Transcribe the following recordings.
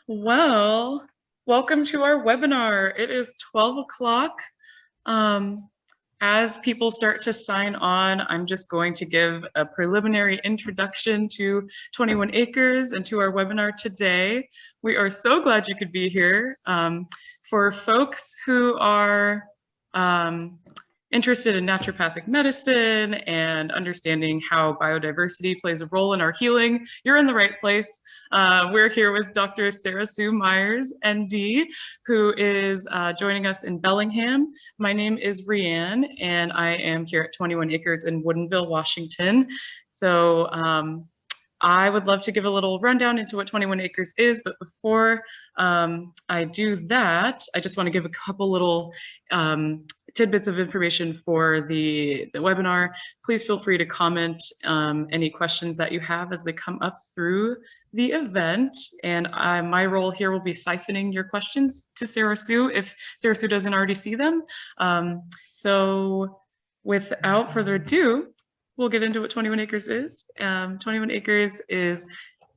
Well, welcome to our webinar. It is 12 o'clock. As people start to sign on, I'm just going to give a preliminary introduction to 21 Acres and to our webinar today. We are so glad you could be here. For folks who are interested in naturopathic medicine and understanding how biodiversity plays a role in our healing, you're in the right place. We're here with Dr. Sarah Sue Myers, ND, who is joining us in Bellingham. My name is Rianne, and I am here at 21 Acres in Woodinville, Washington. So I would love to give a little rundown into what 21 Acres is, but before I do that, I just want to give a couple little tidbits of information for the webinar. Please feel free to comment any questions that you have as they come up through the event. And my role here will be siphoning your questions to Sarah Sue if Sarah Sue doesn't already see them. So without further ado, we'll get into what 21 Acres is. 21 Acres is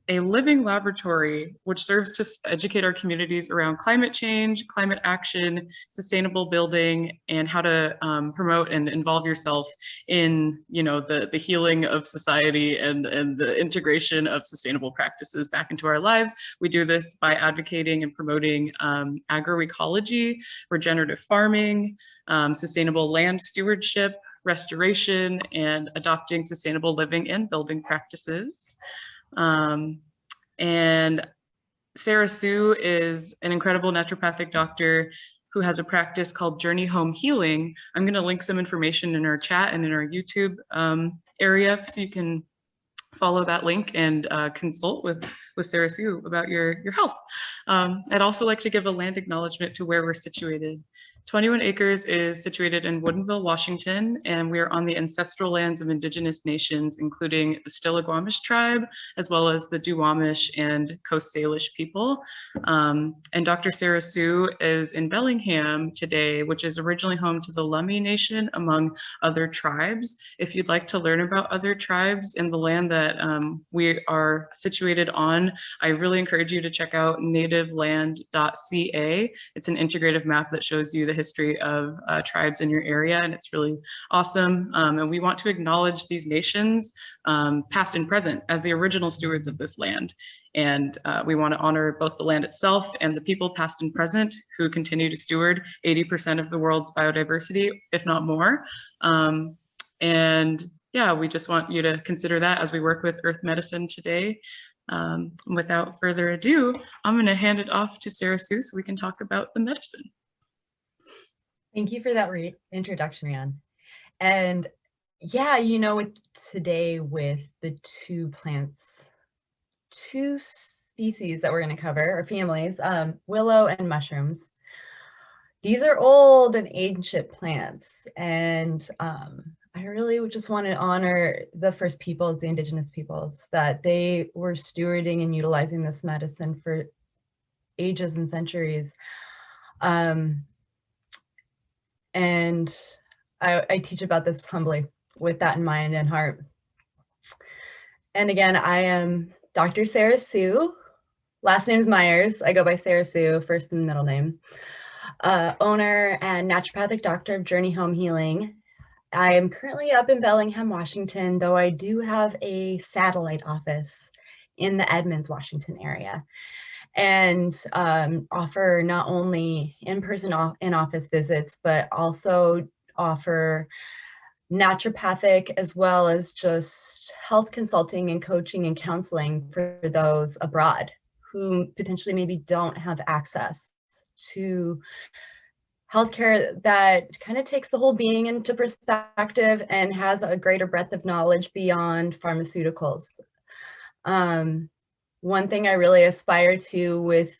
a living laboratory which serves to educate our communities around climate change, climate action, sustainable building, and how to promote and involve yourself in, the healing of society and the integration of sustainable practices back into our lives. We do this by advocating and promoting agroecology, regenerative farming, sustainable land stewardship, restoration, and adopting sustainable living and building practices. And Sarah Sue is an incredible naturopathic doctor who has a practice called Journey Home Healing. I'm going to link some information in our chat and in our YouTube area so you can follow that link and consult with Sarah Sue about your health. I'd also like to give a land acknowledgement to where we're situated. 21 Acres is situated in Woodinville, Washington, and we are on the ancestral lands of Indigenous nations, including the Stillaguamish tribe, as well as the Duwamish and Coast Salish people. And Dr. Sarah Sue is in Bellingham today, which is originally home to the Lummi Nation, among other tribes. If you'd like to learn about other tribes in the land that we are situated on, I really encourage you to check out nativeland.ca. It's an integrative map that shows you the history of tribes in your area, and it's really awesome. And we want to acknowledge these nations, past and present, as the original stewards of this land. And we want to honor both the land itself and the people past and present who continue to steward 80% of the world's biodiversity, if not more. And yeah, we just want you to consider that as we work with Earth Medicine today. Without further ado, I'm going to hand it off to Sarah Sue so we can talk about the medicine. Thank you for that introduction, Rianne. And yeah, today with the two species that we're going to cover, or families, willow and mushrooms. These are old and ancient plants, and I really just want to honor the first peoples, the indigenous peoples, that they were stewarding and utilizing this medicine for ages and centuries. And I teach about this humbly with that in mind and heart. And again, I am Dr. Sarah Sue. Last name is Myers. I go by Sarah Sue, first and middle name. Owner and naturopathic doctor of Journey Home Healing. I am currently up in Bellingham, Washington, though I do have a satellite office in the Edmonds, Washington area, and offer not only in-person in-office visits, but also offer naturopathic as well as just health consulting and coaching and counseling for those abroad who potentially maybe don't have access to healthcare that kind of takes the whole being into perspective and has a greater breadth of knowledge beyond pharmaceuticals. One thing I really aspire to with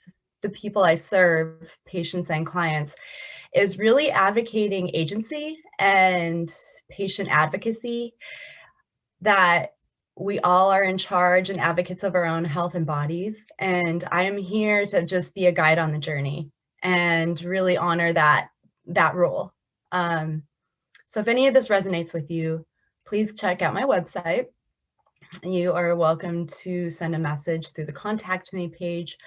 the people I serve, patients and clients, is really advocating agency and patient advocacy, that we all are in charge and advocates of our own health and bodies. And I am here to just be a guide on the journey and really honor that role. So if any of this resonates with you, please check out my website. You are welcome to send a message through the contact me page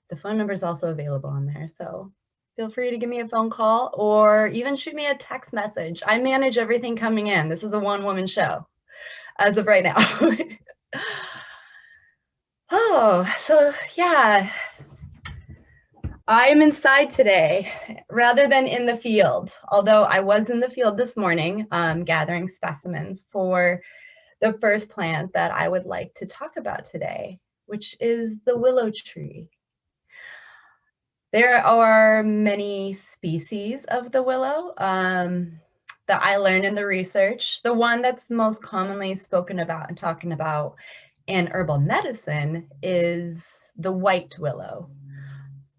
The phone number is also available on there, so feel free to give me a phone call or even shoot me a text message. I manage everything coming in. This is a one-woman show as of right now. Oh, so yeah, I'm inside today rather than in the field, although I was in the field this morning gathering specimens for the first plant that I would like to talk about today, which is the willow tree. There are many species of the willow that I learned in the research. The one that's most commonly spoken about and talking about in herbal medicine is the white willow.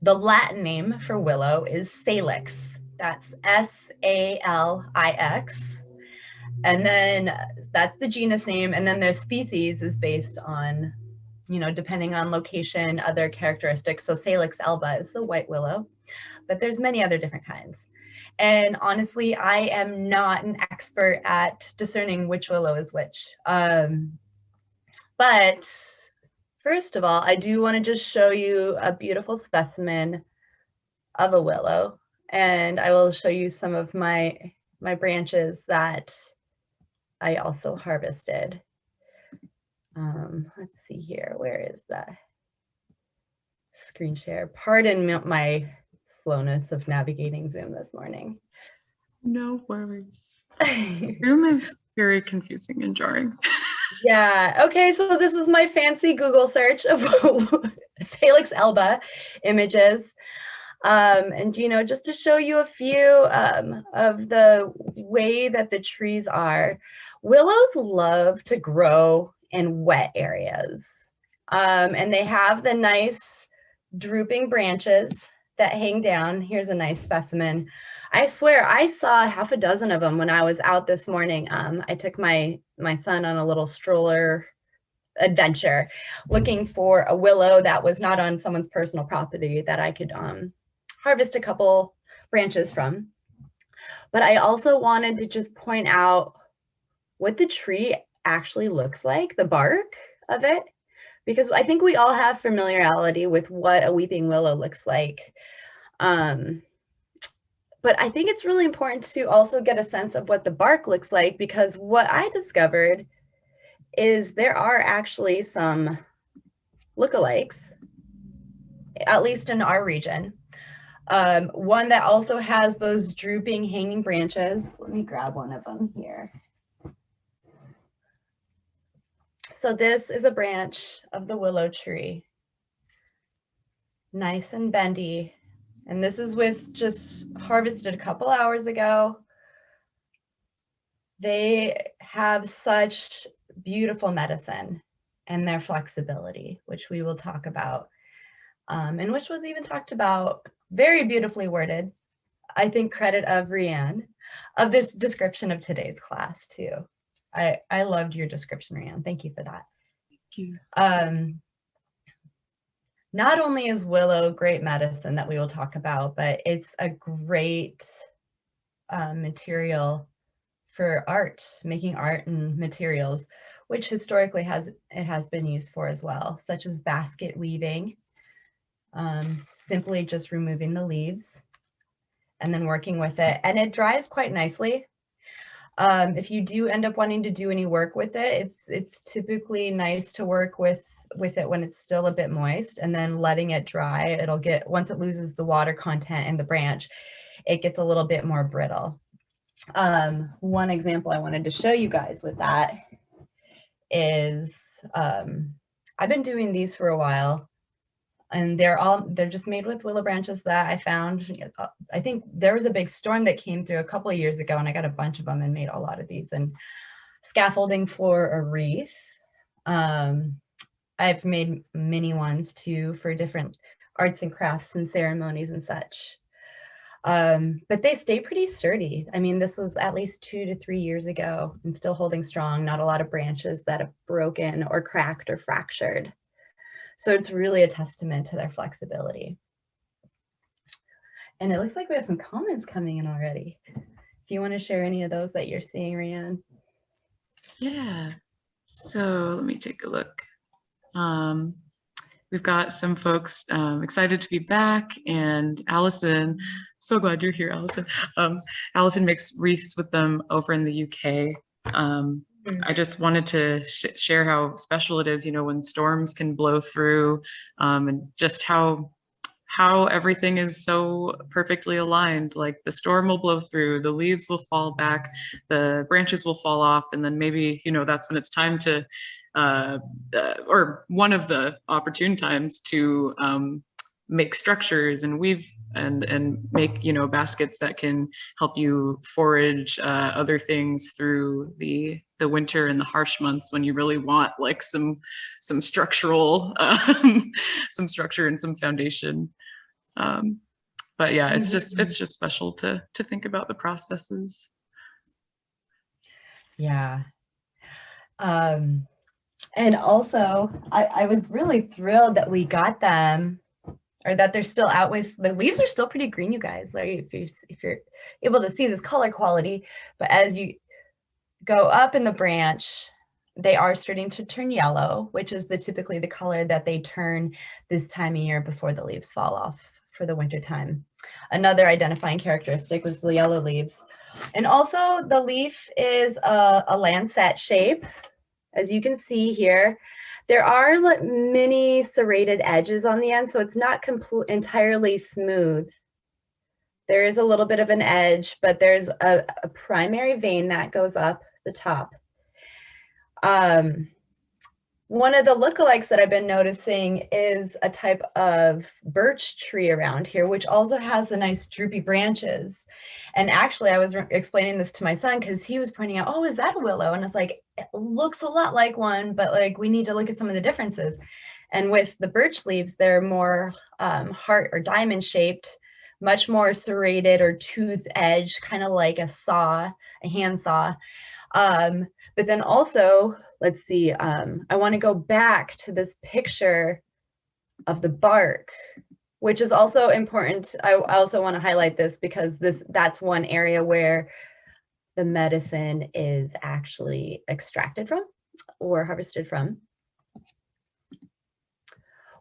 The Latin name for willow is Salix. That's S-A-L-I-X. And then that's the genus name. And then their species is based on, you know, depending on location, other characteristics. So Salix alba is the white willow, but there's many other different kinds. And honestly, I am not an expert at discerning which willow is which. But first of all, I do want to just show you a beautiful specimen of a willow. And I will show you some of my branches that I also harvested. Let's see here, where is the screen share? Pardon my slowness of navigating Zoom this morning. No worries. Zoom is very confusing and jarring. Yeah, okay, so this is my fancy Google search of Salix alba images. And, you know, just to show you a few of the way that the trees are, willows love to grow in wet areas. And they have the nice drooping branches that hang down. Here's a nice specimen. I swear I saw half a dozen of them when I was out this morning. I took my son on a little stroller adventure looking for a willow that was not on someone's personal property that I could harvest a couple branches from. But I also wanted to just point out what the tree actually looks like, the bark of it, because I think we all have familiarity with what a weeping willow looks like. But I think it's really important to also get a sense of what the bark looks like, because what I discovered is there are actually some lookalikes, at least in our region. One that also has those drooping hanging branches. Let me grab one of them here. So this is a branch of the willow tree. Nice and bendy. And this is with just harvested a couple hours ago. They have such beautiful medicine and their flexibility, which we will talk about, and which was even talked about, very beautifully worded, I think credit of Rianne, of this description of today's class too. I loved your description, Rianne. Thank you for that. Thank you. Not only is willow great medicine that we will talk about, but it's a great material for art, making art and materials, which historically it has been used for as well, such as basket weaving, simply just removing the leaves and then working with it. And it dries quite nicely. If you do end up wanting to do any work with it, it's typically nice to work with it when it's still a bit moist, and then letting it dry. It'll get, once it loses the water content in the branch, it gets a little bit more brittle. One example I wanted to show you guys with that is, I've been doing these for a while, and they're just made with willow branches that I found. I think there was a big storm that came through a couple of years ago, and I got a bunch of them and made a lot of these, and scaffolding for a wreath. I've made mini ones too for different arts and crafts and ceremonies and such. But they stay pretty sturdy. I mean, this was at least 2 to 3 years ago and still holding strong. Not a lot of branches that have broken or cracked or fractured. So it's really a testament to their flexibility. And it looks like we have some comments coming in already. If you want to share any of those that you're seeing, Rianne. Yeah, so let me take a look. we've got some folks excited to be back, and Allison, so glad you're here, Allison. Allison makes wreaths with them over in the UK. I just wanted to share how special it is, you know, when storms can blow through, and just how everything is so perfectly aligned. Like the storm will blow through, the leaves will fall back, the branches will fall off, and then maybe, you know, that's when it's time to or one of the opportune times to make structures and weave and make, you know, baskets that can help you forage other things through the winter and the harsh months when you really want like some structural some structure and some foundation. But yeah, it's just special to think about the processes. Yeah. And also, I was really thrilled that we got them, or that they're still out with, the leaves are still pretty green, you guys, like if you're able to see this color quality, but as you go up in the branch, they are starting to turn yellow, which is typically the color that they turn this time of year before the leaves fall off for the winter time. Another identifying characteristic was the yellow leaves. And also the leaf is a lancet shape. As you can see here, there are many serrated edges on the end, so it's not entirely smooth. There is a little bit of an edge, but there's a primary vein that goes up the top. One of the lookalikes that I've been noticing is a type of birch tree around here, which also has the nice droopy branches. And actually, I was explaining this to my son because he was pointing out, oh, is that a willow? And it's like, it looks a lot like one, but like we need to look at some of the differences. And with the birch leaves, they're more heart or diamond shaped, much more serrated or tooth edge, kind of like a saw, a hand saw. But then also, let's see, I want to go back to this picture of the bark, which is also important. I also want to highlight this because that's one area where the medicine is actually extracted from or harvested from.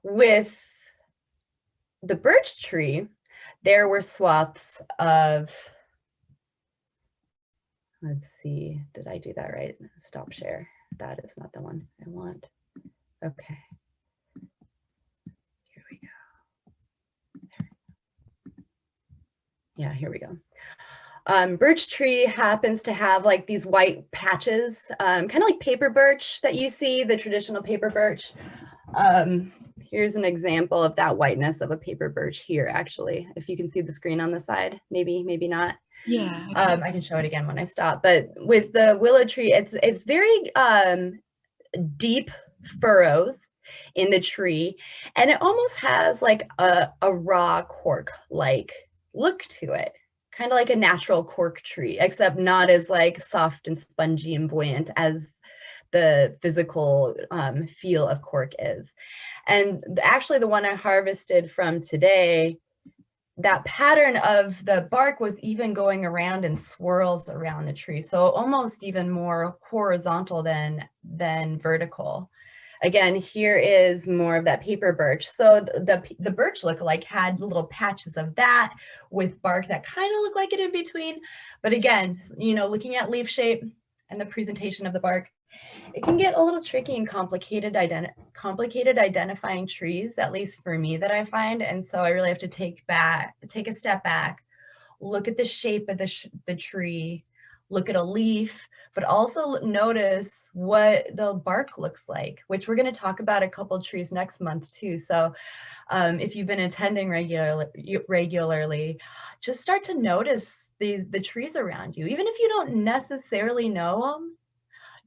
With the birch tree, there were swaths of, let's see, did I do that right? Stop share. That is not the one I want. Okay. Here we go. Yeah, here we go. Birch tree happens to have like these white patches, kind of like paper birch that you see, the traditional paper birch. Here's an example of that whiteness of a paper birch here, actually. If you can see the screen on the side, maybe not. Yeah. I can show it again when I stop. But with the willow tree, it's very deep furrows in the tree, and it almost has like a raw cork-like look to it, kind of like a natural cork tree, except not as like soft and spongy and buoyant as the physical feel of cork is. And actually the one I harvested from today, that pattern of the bark was even going around in swirls around the tree. So almost even more horizontal than vertical. Again, here is more of that paper birch. So the birch lookalike had little patches of that with bark that kind of looked like it in between. But again, you know, looking at leaf shape and the presentation of the bark, it can get a little tricky and complicated identifying trees, at least for me, that I find. And so I really have to take a step back, look at the shape of the tree, look at a leaf, but also notice what the bark looks like, which we're going to talk about a couple trees next month too. So if you've been attending regularly, just start to notice the trees around you, even if you don't necessarily know them.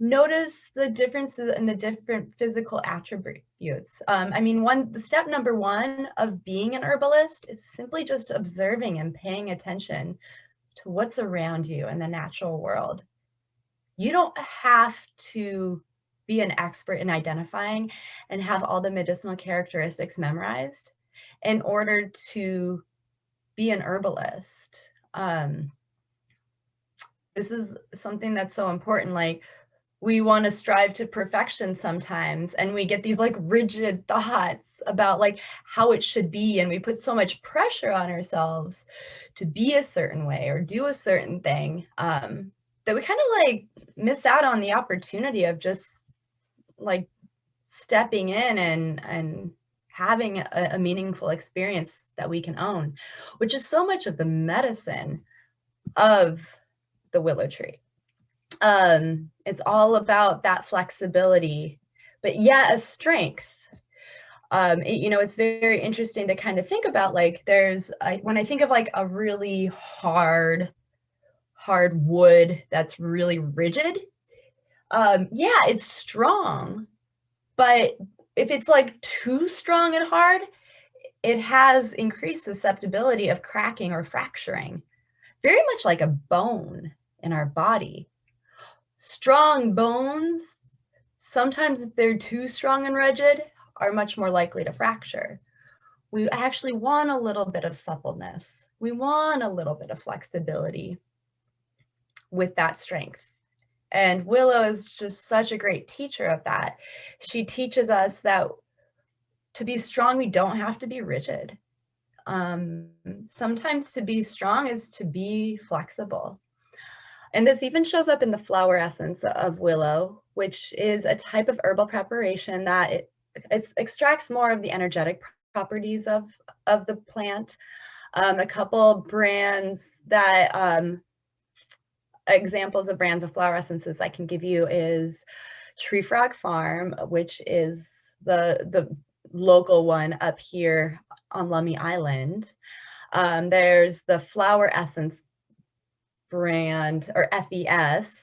Notice the differences in the different physical attributes. I mean, the step number one of being an herbalist is simply just observing and paying attention to what's around you in the natural world. You don't have to be an expert in identifying and have all the medicinal characteristics memorized in order to be an herbalist. This is something that's so important. Like, We want to strive to perfection sometimes, and we get these like rigid thoughts about like how it should be, and we put so much pressure on ourselves to be a certain way or do a certain thing, that we kind of like miss out on the opportunity of just like stepping in and having a meaningful experience that we can own, which is so much of the medicine of the willow tree. It's all about that flexibility, but yet a strength. It's very interesting to kind of think about, like, when I think of like a really hard wood that's really rigid, yeah, it's strong, but if it's like too strong and hard, it has increased susceptibility of cracking or fracturing, very much like a bone in our body. Strong bones, sometimes if they're too strong and rigid, are much more likely to fracture. We actually want a little bit of suppleness. We want a little bit of flexibility with that strength. And Willow is just such a great teacher of that. She teaches us that to be strong, we don't have to be rigid. Sometimes to be strong is to be flexible. And this even shows up in the flower essence of willow, which is a type of herbal preparation that it extracts more of the energetic properties of the plant. A couple brands that, examples of brands of flower essences I can give you is Tree Frog Farm, which is the local one up here on Lummi Island. There's the Flower Essence brand, or FES,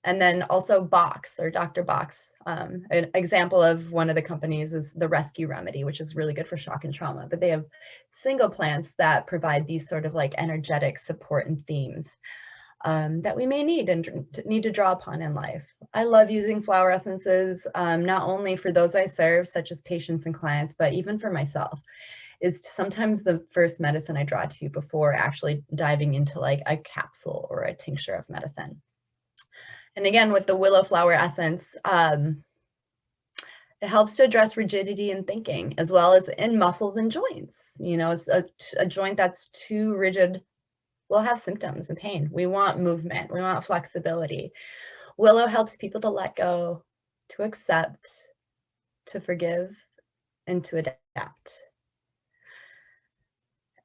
and then also Box, or Dr. Box. An example of one of the companies is the Rescue Remedy, which is really good for shock and trauma, but they have single plants that provide these sort of like energetic support and themes that we may need and need to draw upon in life. I love using flower essences, not only for those I serve, such as patients and clients, but even for myself. Is sometimes the first medicine I draw to before actually diving into like a capsule or a tincture of medicine. And again, with the willow flower essence, it helps to address rigidity in thinking, as well as in muscles and joints. You know, a joint that's too rigid will have symptoms and pain. We want movement, we want flexibility. Willow helps people to let go, to accept, to forgive, and to adapt.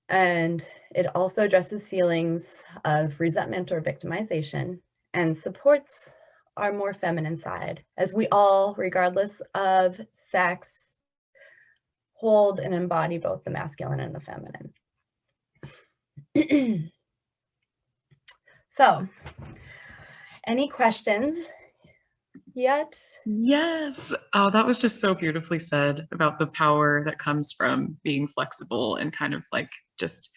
And it also addresses feelings of resentment or victimization and supports our more feminine side, as we all, regardless of sex, hold and embody both the masculine and the feminine. So, any questions yet? Yes. Oh, that was just so beautifully said about the power that comes from being flexible and kind of like just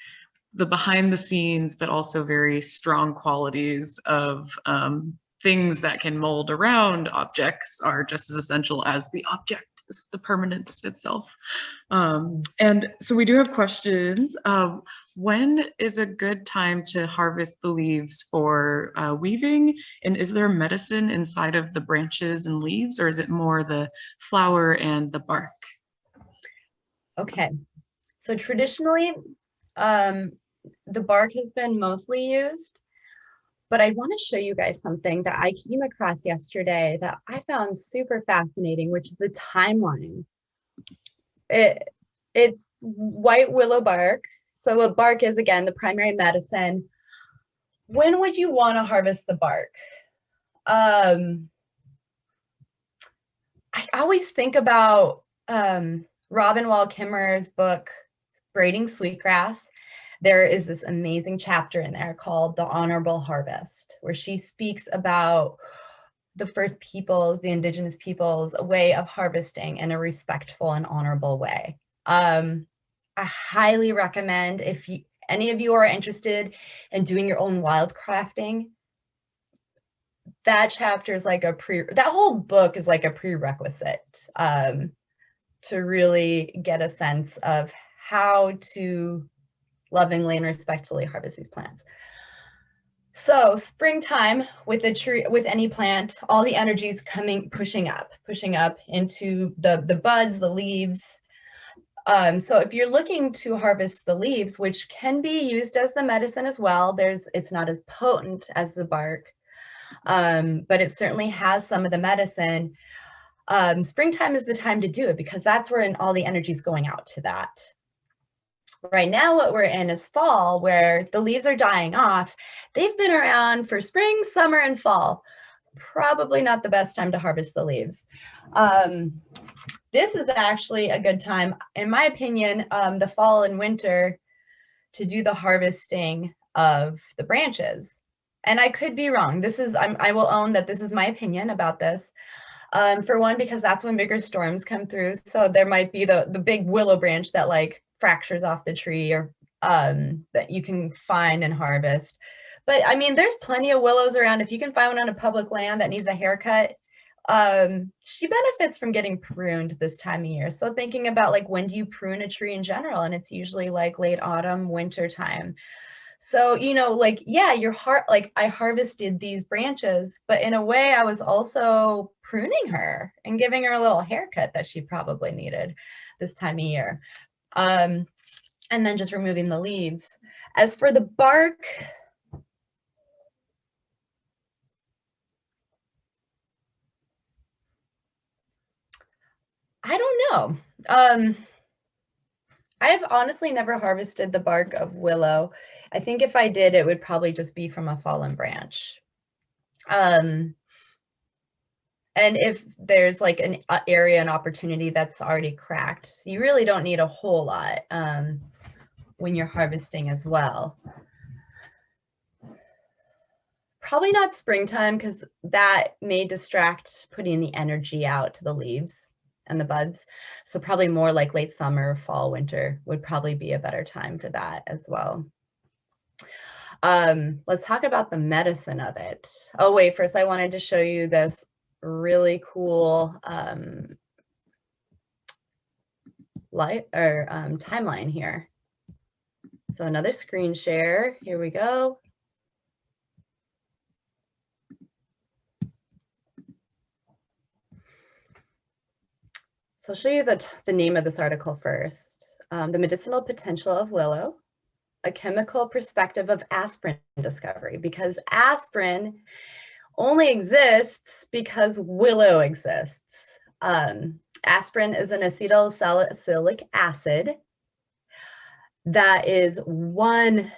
the behind the scenes, but also very strong qualities of things that can mold around objects are just as essential as the object, the permanence itself. And so we do have questions. When is a good time to harvest the leaves for weaving? And is there medicine inside of the branches and leaves, or is it more the flower and the bark? Okay, so traditionally, the bark has been mostly used, but I want to show you guys something that I came across yesterday that I found super fascinating, which is the timeline. It's white willow bark. So a bark is, again, the primary medicine. When would you want to harvest the bark? I always think about Robin Wall Kimmerer's book, Braiding Sweetgrass. There is this amazing chapter in there called The Honorable Harvest, where she speaks about the first peoples, the indigenous peoples, a way of harvesting in a respectful and honorable way. I highly recommend, if any of you are interested in doing your own wildcrafting, that chapter is like that whole book is like a prerequisite to really get a sense of how to lovingly and respectfully harvest these plants. So springtime with a tree, with any plant, all the energies pushing up into the buds, the leaves. So if you're looking to harvest the leaves, which can be used as the medicine as well, it's not as potent as the bark, but it certainly has some of the medicine. Springtime is the time to do it because that's when all the energy is going out to that. Right now, what we're in is fall, where the leaves are dying off. They've been around for spring, summer, and fall. Probably not the best time to harvest the leaves. This is actually a good time, in my opinion, the fall and winter, to do the harvesting of the branches. And I could be wrong. I will own that this is my opinion about this. For one, because that's when bigger storms come through. So there might be the big willow branch that like fractures off the tree, or that you can find and harvest. But I mean, there's plenty of willows around. If you can find one on a public land that needs a haircut, she benefits from getting pruned this time of year. So thinking about like, when do you prune a tree in general? And it's usually like late autumn, winter time. So, you know, like, yeah, like I harvested these branches, but in a way I was also pruning her and giving her a little haircut that she probably needed this time of year. And then just removing the leaves. As for the bark, I don't know. I've honestly never harvested the bark of willow. I think if I did, it would probably just be from a fallen branch. And if there's like an area, an opportunity that's already cracked, you really don't need a whole lot when you're harvesting as well. Probably not springtime, because that may distract putting the energy out to the leaves and the buds. So probably more like late summer, fall, winter would probably be a better time for that as well. Let's talk about the medicine of it. Oh wait, first I wanted to show you this really cool timeline here. So another screen share, here we go. So I'll show you the name of this article first. The Medicinal Potential of Willow, a Chemical Perspective of Aspirin Discovery, because aspirin only exists because willow exists. Aspirin is an acetylsalicylic acid that is only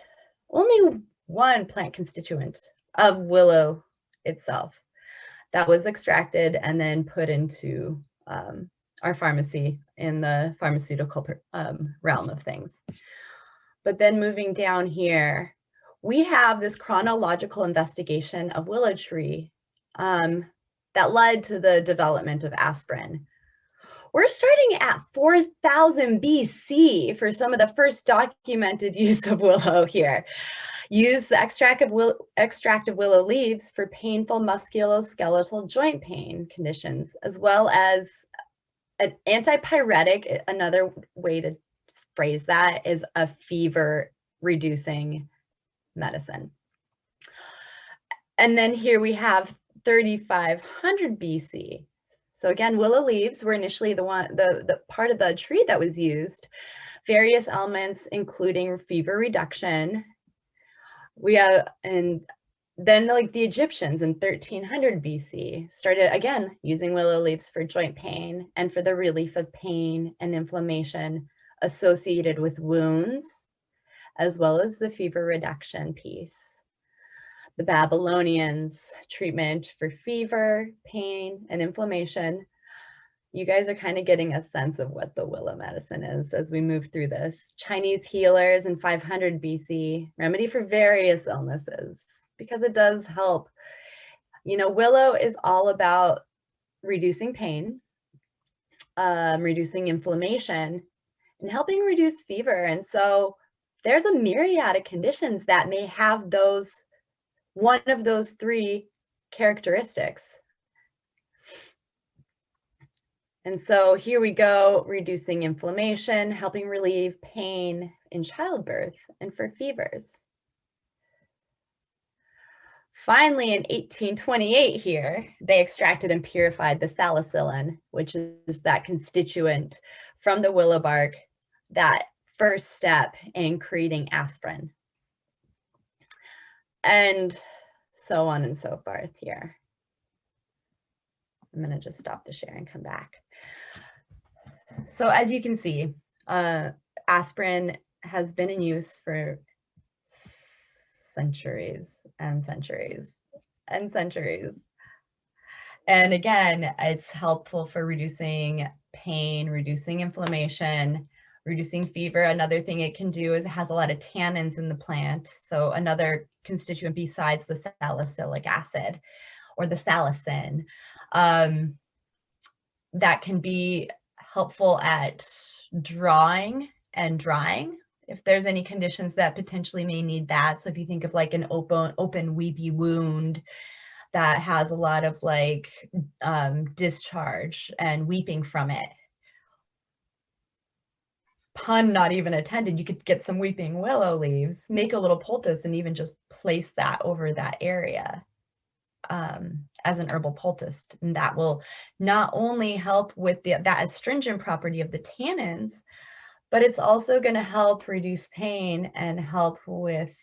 one plant constituent of willow itself that was extracted and then put into our pharmacy in the pharmaceutical realm of things. But then moving down here, we have this chronological investigation of willow tree that led to the development of aspirin. We're starting at 4000 BC for some of the first documented use of willow here. Use the extract of willow leaves for painful musculoskeletal joint pain conditions, as well as an antipyretic. Another way to phrase that is a fever reducing medicine. And then here we have 3500 BC. So again, willow leaves were initially the part of the tree that was used. Various elements, including fever reduction. And then like the Egyptians in 1300 BC started again using willow leaves for joint pain and for the relief of pain and inflammation associated with wounds, as well as the fever reduction piece. The Babylonians, treatment for fever, pain, and inflammation. You guys are kind of getting a sense of what the willow medicine is as we move through this. Chinese healers in 500 BC, remedy for various illnesses, because it does help. You know, willow is all about reducing pain, reducing inflammation, and helping reduce fever. And so there's a myriad of conditions that may have one of those three characteristics. And so here we go, reducing inflammation, helping relieve pain in childbirth and for fevers. Finally, in 1828 here, they extracted and purified the salicylin, which is that constituent from the willow bark, that first step in creating aspirin. And so on and so forth here. I'm going to just stop the share and come back. So as you can see, aspirin has been in use for centuries and centuries and centuries. And again, it's helpful for reducing pain, reducing inflammation, reducing fever. Another thing it can do is it has a lot of tannins in the plant. So another constituent besides the salicylic acid or the salicin that can be helpful at drawing and drying if there's any conditions that potentially may need that. So if you think of like an open weepy wound that has a lot of like discharge and weeping from it, pun not even intended, you could get some weeping willow leaves, make a little poultice, and even just place that over that area as an herbal poultice. And that will not only help with that astringent property of the tannins, but it's also going to help reduce pain and help with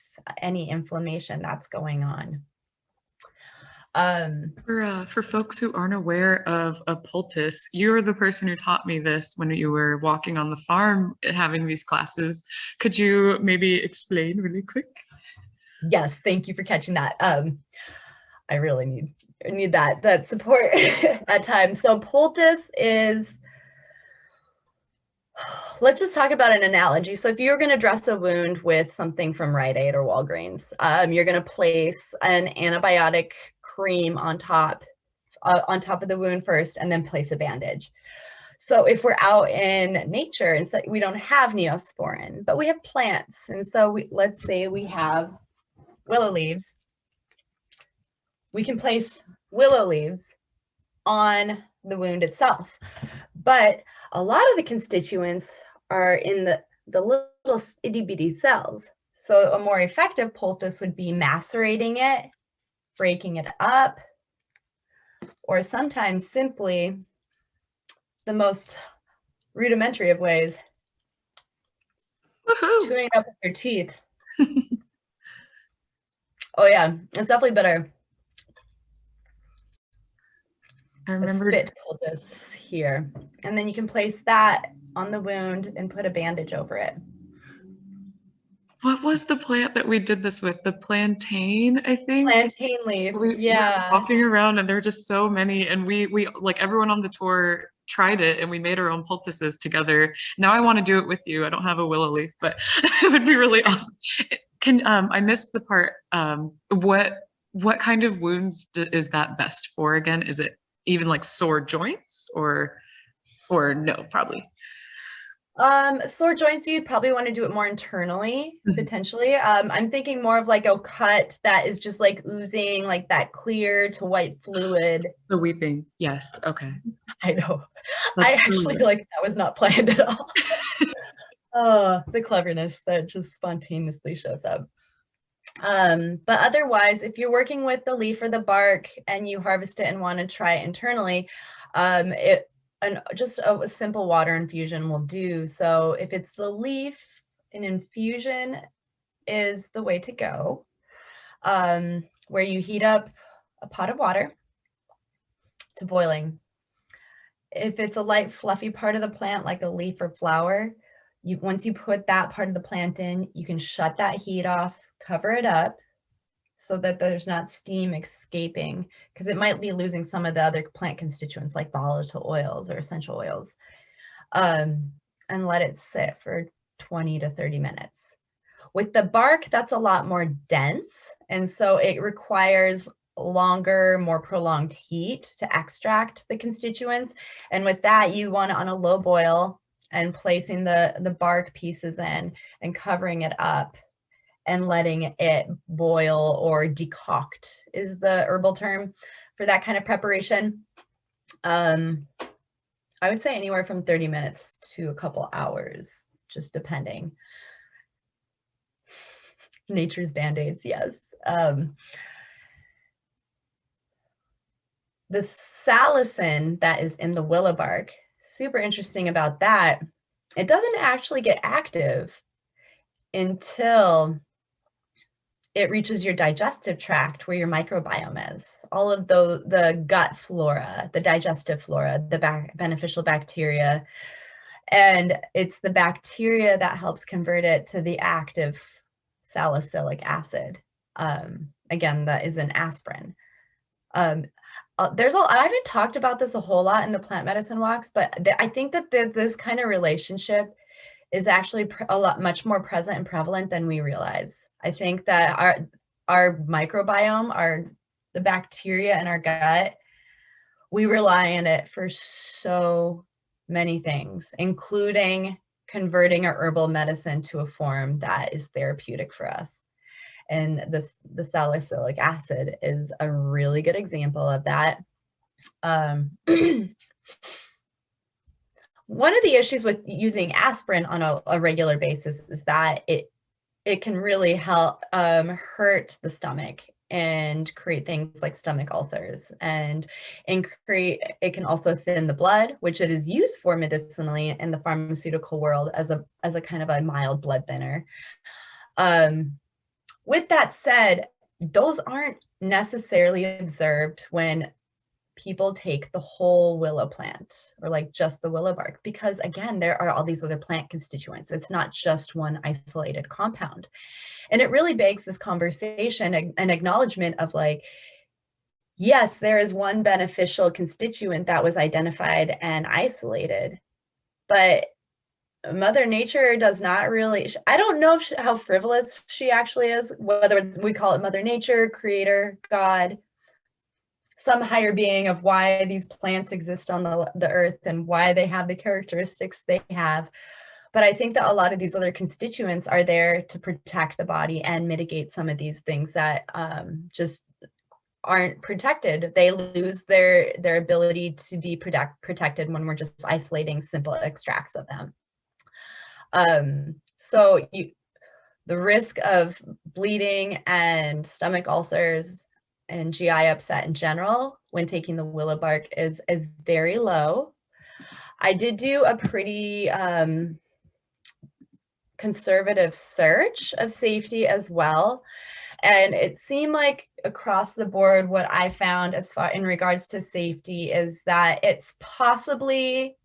any inflammation that's going on. For folks who aren't aware of a poultice, you're the person who taught me this when you were walking on the farm having these classes. Could you maybe explain really quick? Yes, thank you for catching that. I really need that support at times. So poultice is, let's just talk about an analogy. So if you're going to dress a wound with something from Rite Aid or Walgreens, you're going to place an antibiotic cream on top of the wound first, and then place a bandage. So if we're out in nature and so we don't have Neosporin, but we have plants, and so let's say we have willow leaves, we can place willow leaves on the wound itself. But a lot of the constituents are in the little itty bitty cells. So a more effective poultice would be macerating it, breaking it up, or sometimes simply the most rudimentary of ways, chewing it up with your teeth. Oh yeah, it's definitely better. I remember spit poultice here, and then you can place that on the wound and put a bandage over it. What was the plant that we did this with? The plantain, I think. Plantain leaf. We were walking around and there were just so many, and we like everyone on the tour tried it and we made our own poultices together. Now I want to do it with you. I don't have a willow leaf, but it would be really awesome. I missed the part. What kind of wounds is that best for again? Is it even like sore joints or no, probably? Sore joints, you'd probably want to do it more internally, potentially. I'm thinking more of like a cut that is just like oozing like that clear to white fluid. The weeping, yes, okay. I know. I actually like that was not planned at all. Oh, the cleverness that just spontaneously shows up. But otherwise, if you're working with the leaf or the bark and you harvest it and want to try it internally, just a simple water infusion will do. So if it's the leaf, an infusion is the way to go, where you heat up a pot of water to boiling. If it's a light, fluffy part of the plant, like a leaf or flower, once you put that part of the plant in, you can shut that heat off, cover it up so that there's not steam escaping, because it might be losing some of the other plant constituents like volatile oils or essential oils, and let it sit for 20 to 30 minutes. With the bark, that's a lot more dense, and so it requires longer, more prolonged heat to extract the constituents. And with that, you want it on a low boil and placing the bark pieces in and covering it up and letting it boil, or decoct is the herbal term for that kind of preparation. I would say anywhere from 30 minutes to a couple hours, just depending. Nature's Band-Aids, yes. The salicin that is in the willow bark, super interesting about that, it doesn't actually get active until it reaches your digestive tract where your microbiome is. All of the gut flora, the digestive flora, the beneficial bacteria, and it's the bacteria that helps convert it to the active salicylic acid. Again, that is an aspirin. I haven't talked about this a whole lot in the plant medicine walks, but I think that this kind of relationship is actually much more present and prevalent than we realize. I think that our microbiome, the bacteria in our gut, we rely on it for so many things, including converting our herbal medicine to a form that is therapeutic for us. And the salicylic acid is a really good example of that. One of the issues with using aspirin on a regular basis is that it can really help hurt the stomach and create things like stomach ulcers, and it can also thin the blood, which it is used for medicinally in the pharmaceutical world as a kind of a mild blood thinner. With that said, those aren't necessarily observed when people take the whole willow plant or like just the willow bark, because again, there are all these other plant constituents. It's not just one isolated compound. And it really begs this conversation, an acknowledgement of like, yes, there is one beneficial constituent that was identified and isolated, but Mother Nature does not really, I don't know how frivolous she actually is, whether we call it Mother Nature, Creator, God, some higher being of why these plants exist on the earth and why they have the characteristics they have. But I think that a lot of these other constituents are there to protect the body and mitigate some of these things that just aren't protected. They lose their ability to be protected when we're just isolating simple extracts of them. So the risk of bleeding and stomach ulcers and GI upset in general when taking the willow bark is very low. I did do a pretty conservative search of safety as well. And it seemed like across the board, what I found as far in regards to safety is that it's possibly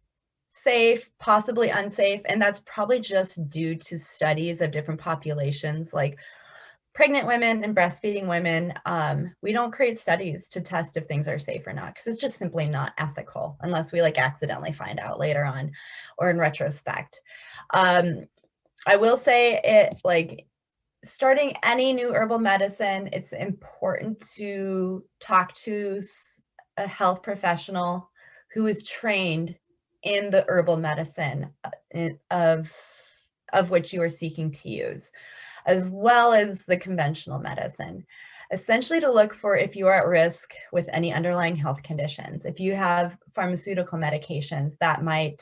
safe, possibly unsafe. And that's probably just due to studies of different populations, like pregnant women and breastfeeding women. We don't create studies to test if things are safe or not, because it's just simply not ethical unless we like accidentally find out later on or in retrospect. I will say it, like, starting any new herbal medicine, it's important to talk to a health professional who is trained in the herbal medicine of which you are seeking to use, as well as the conventional medicine, essentially to look for if you are at risk with any underlying health conditions. If you have pharmaceutical medications that might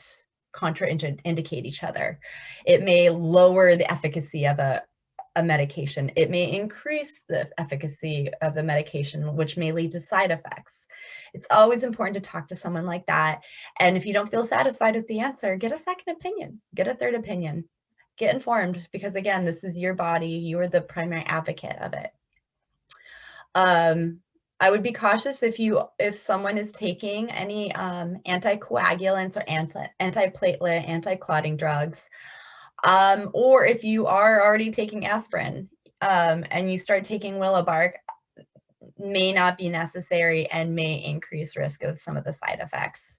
contraindicate each other, it may lower the efficacy of a medication. It may increase the efficacy of the medication, which may lead to side effects. It's always important to talk to someone like that. And if you don't feel satisfied with the answer, get a second opinion, get a third opinion, get informed, because again, this is your body. You are the primary advocate of it. I would be cautious if someone is taking any anticoagulants or antiplatelet, anti-clotting drugs, or if you are already taking aspirin and you start taking willow bark, may not be necessary and may increase risk of some of the side effects.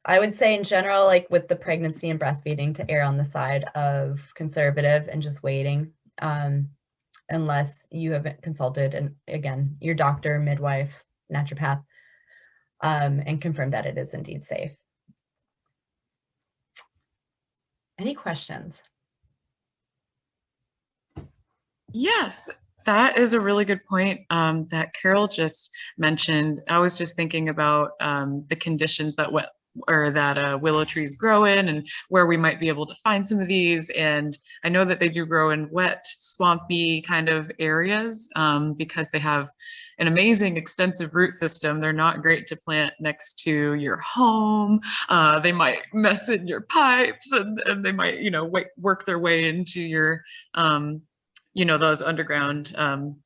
I would say in general, like with the pregnancy and breastfeeding, to err on the side of conservative and just waiting, unless you have consulted, and again, your doctor, midwife, naturopath, and confirm that it is indeed safe. Any questions? Yes, that is a really good point that Carol just mentioned. I was just thinking about the conditions that willow trees grow in, and where we might be able to find some of these. And I know that they do grow in wet, swampy kind of areas because they have an amazing extensive root system. They're not great to plant next to your home. They might mess in your pipes, and they might, work their way into your those underground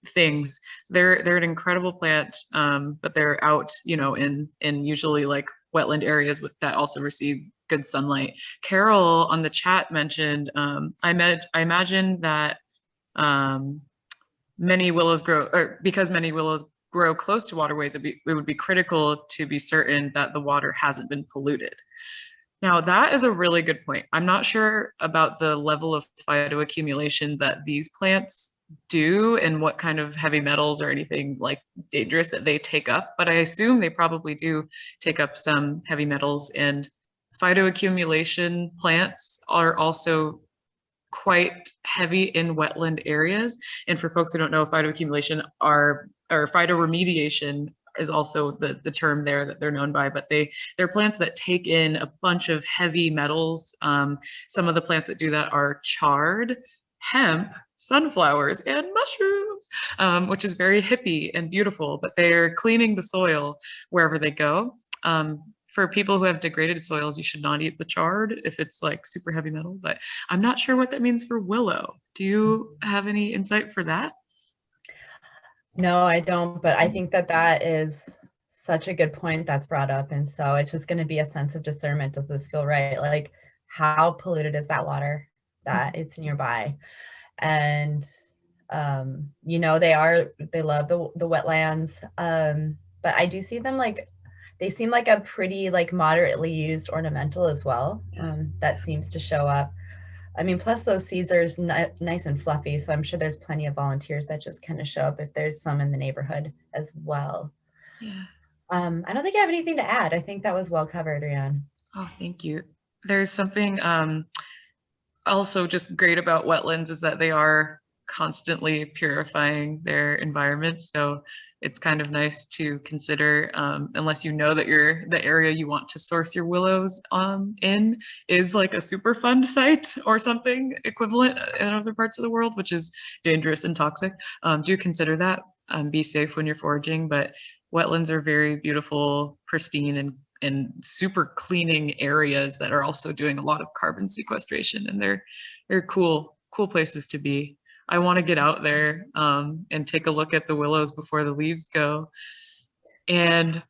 things. They're an incredible plant, but they're out, in usually like wetland areas that also receive good sunlight. Carol on the chat mentioned, I imagine that many willows because many willows grow close to waterways, it would be critical to be certain that the water hasn't been polluted. Now, that is a really good point. I'm not sure about the level of phytoaccumulation that these plants do and what kind of heavy metals or anything like dangerous that they take up, but I assume they probably do take up some heavy metals, and phytoaccumulation plants are also quite heavy in wetland areas. And for folks who don't know, phytoaccumulation or phytoremediation is also the term there that they're known by, but they're plants that take in a bunch of heavy metals. Some of the plants that do that are chard, hemp, sunflowers, and mushrooms, which is very hippie and beautiful, but they're cleaning the soil wherever they go. For people who have degraded soils, you should not eat the chard if it's like super heavy metal, but I'm not sure what that means for willow. Do you have any insight for that? No, I don't, but I think that is such a good point that's brought up. And so it's just going to be a sense of discernment. Does this feel right? Like, how polluted is that water that it's nearby? And, they love the wetlands. But I do see them they seem like a pretty moderately used ornamental as well. That seems to show up. I mean, plus those seeds are nice and fluffy, so I'm sure there's plenty of volunteers that just kind of show up if there's some in the neighborhood as well. Yeah. I don't think I have anything to add. I think that was well covered, Rhian. Oh, thank you. There's something also just great about wetlands is that they are constantly purifying their environment. So it's kind of nice to consider, unless you know that the area you want to source your willows in is like a Superfund site or something equivalent in other parts of the world, which is dangerous and toxic. Do consider that. Be safe when you're foraging, but wetlands are very beautiful, pristine, and super cleaning areas that are also doing a lot of carbon sequestration, and they're cool places to be. I want to get out there and take a look at the willows before the leaves go. And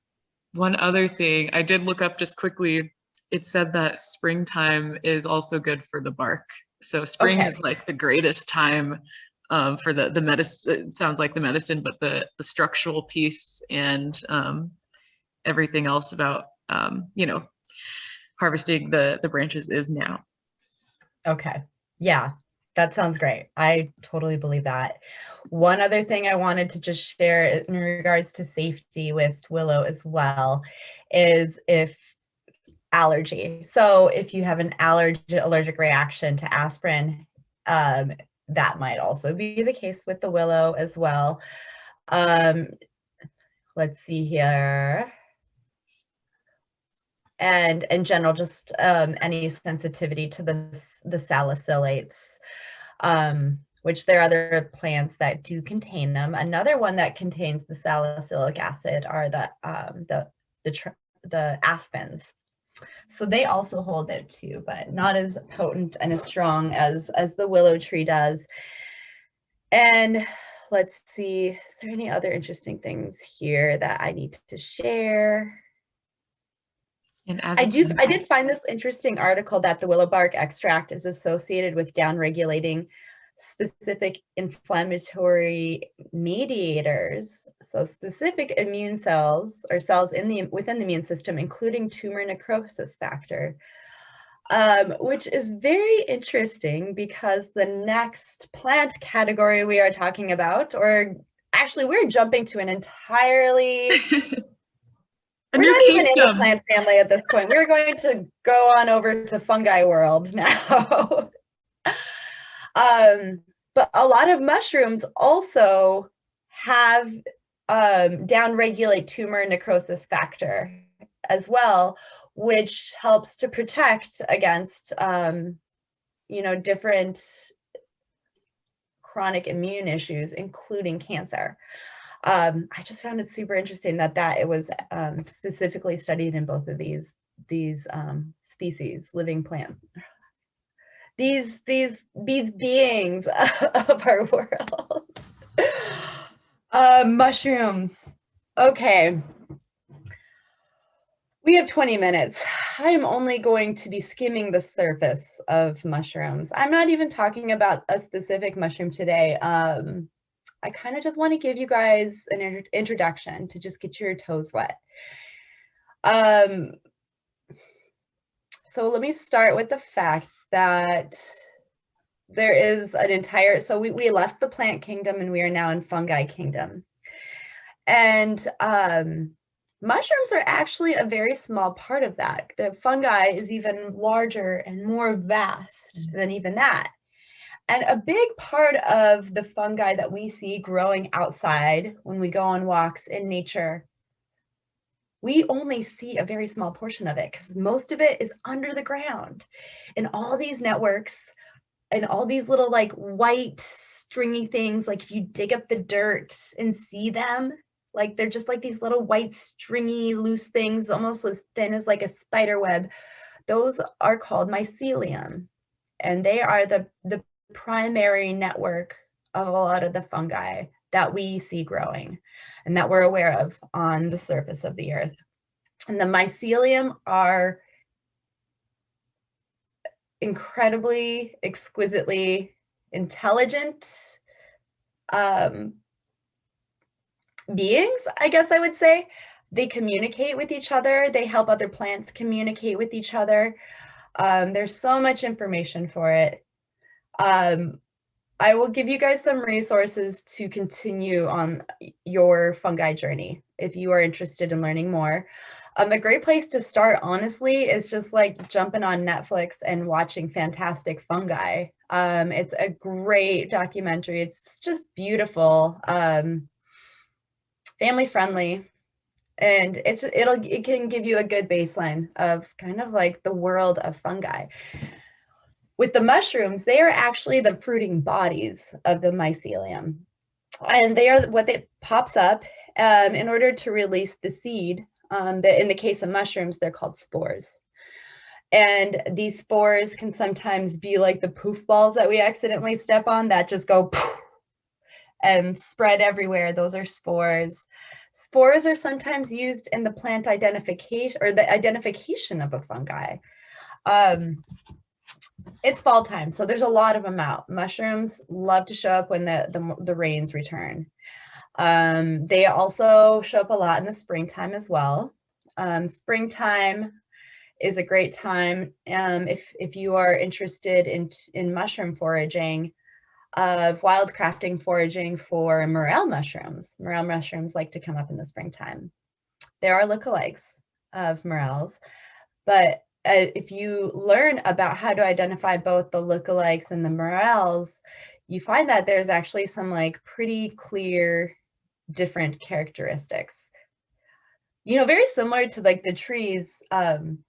one other thing, I did look up just quickly, it said that springtime is also good for the bark. So spring is like the greatest time for the medicine. It sounds like the medicine, but the structural piece and everything else about harvesting the branches is now. Okay. Yeah, that sounds great. I totally believe that. One other thing I wanted to just share in regards to safety with willow as well is if allergy. So if you have an allergic reaction to aspirin, that might also be the case with the willow as well. Let's see here. And in general, just any sensitivity to the salicylates, which there are other plants that do contain them. Another one that contains the salicylic acid are the aspens. So they also hold it too, but not as potent and as strong as the willow tree does. And let's see, is there any other interesting things here that I need to share? And I did find this interesting article that the willow bark extract is associated with downregulating specific inflammatory mediators, so specific immune cells or cells within the immune system, including tumor necrosis factor, which is very interesting because the next plant category we are talking about, or actually we're jumping to an entirely we're not even in the plant family at this point. We're going to go on over to fungi world now. But a lot of mushrooms also have downregulate tumor necrosis factor as well, which helps to protect against, you know, different chronic immune issues, including cancer. I just found it super interesting that it was specifically studied in both of these species, living plant, these beings of our world. Mushrooms. Okay. We have 20 minutes. I'm only going to be skimming the surface of mushrooms. I'm not even talking about a specific mushroom today. I kind of just want to give you guys an introduction to just get your toes wet. So let me start with the fact that there is an entire, so we left the plant kingdom and we are now in fungi kingdom. And mushrooms are actually a very small part of that. The fungi is even larger and more vast than even that. And a big part of the fungi that we see growing outside when we go on walks in nature, we only see a very small portion of it because most of it is under the ground. And all these networks and all these little like white stringy things, like if you dig up the dirt and see them, like they're just like these little white stringy loose things, almost as thin as like a spider web. Those are called mycelium. And they are the primary network of a lot of the fungi that we see growing and that we're aware of on the surface of the earth. And the mycelium are incredibly, exquisitely intelligent beings, I guess I would say. They communicate with each other. They help other plants communicate with each other. There's so much information for it. I will give you guys some resources to continue on your fungi journey if you are interested in learning more. A great place to start, honestly, is just like jumping on Netflix and watching Fantastic Fungi. It's a great documentary. It's just beautiful, family friendly, and it can give you a good baseline of kind of like the world of fungi. With the mushrooms, they are actually the fruiting bodies of the mycelium. And they are what pops up in order to release the seed. But in the case of mushrooms, they're called spores. And these spores can sometimes be like the poof balls that we accidentally step on that just go poof and spread everywhere. Those are spores. Spores are sometimes used in the plant identification or the identification of a fungi. It's fall time, so there's a lot of them out. Mushrooms love to show up when the rains return. They also show up a lot in the springtime as well. Springtime is a great time if you are interested in mushroom foraging, of wildcrafting foraging for morel mushrooms. Morel mushrooms like to come up in the springtime. There are lookalikes of morels, but if you learn about how to identify both the lookalikes and the morels, you find that there's actually some like pretty clear different characteristics. You know, very similar to like the trees. Even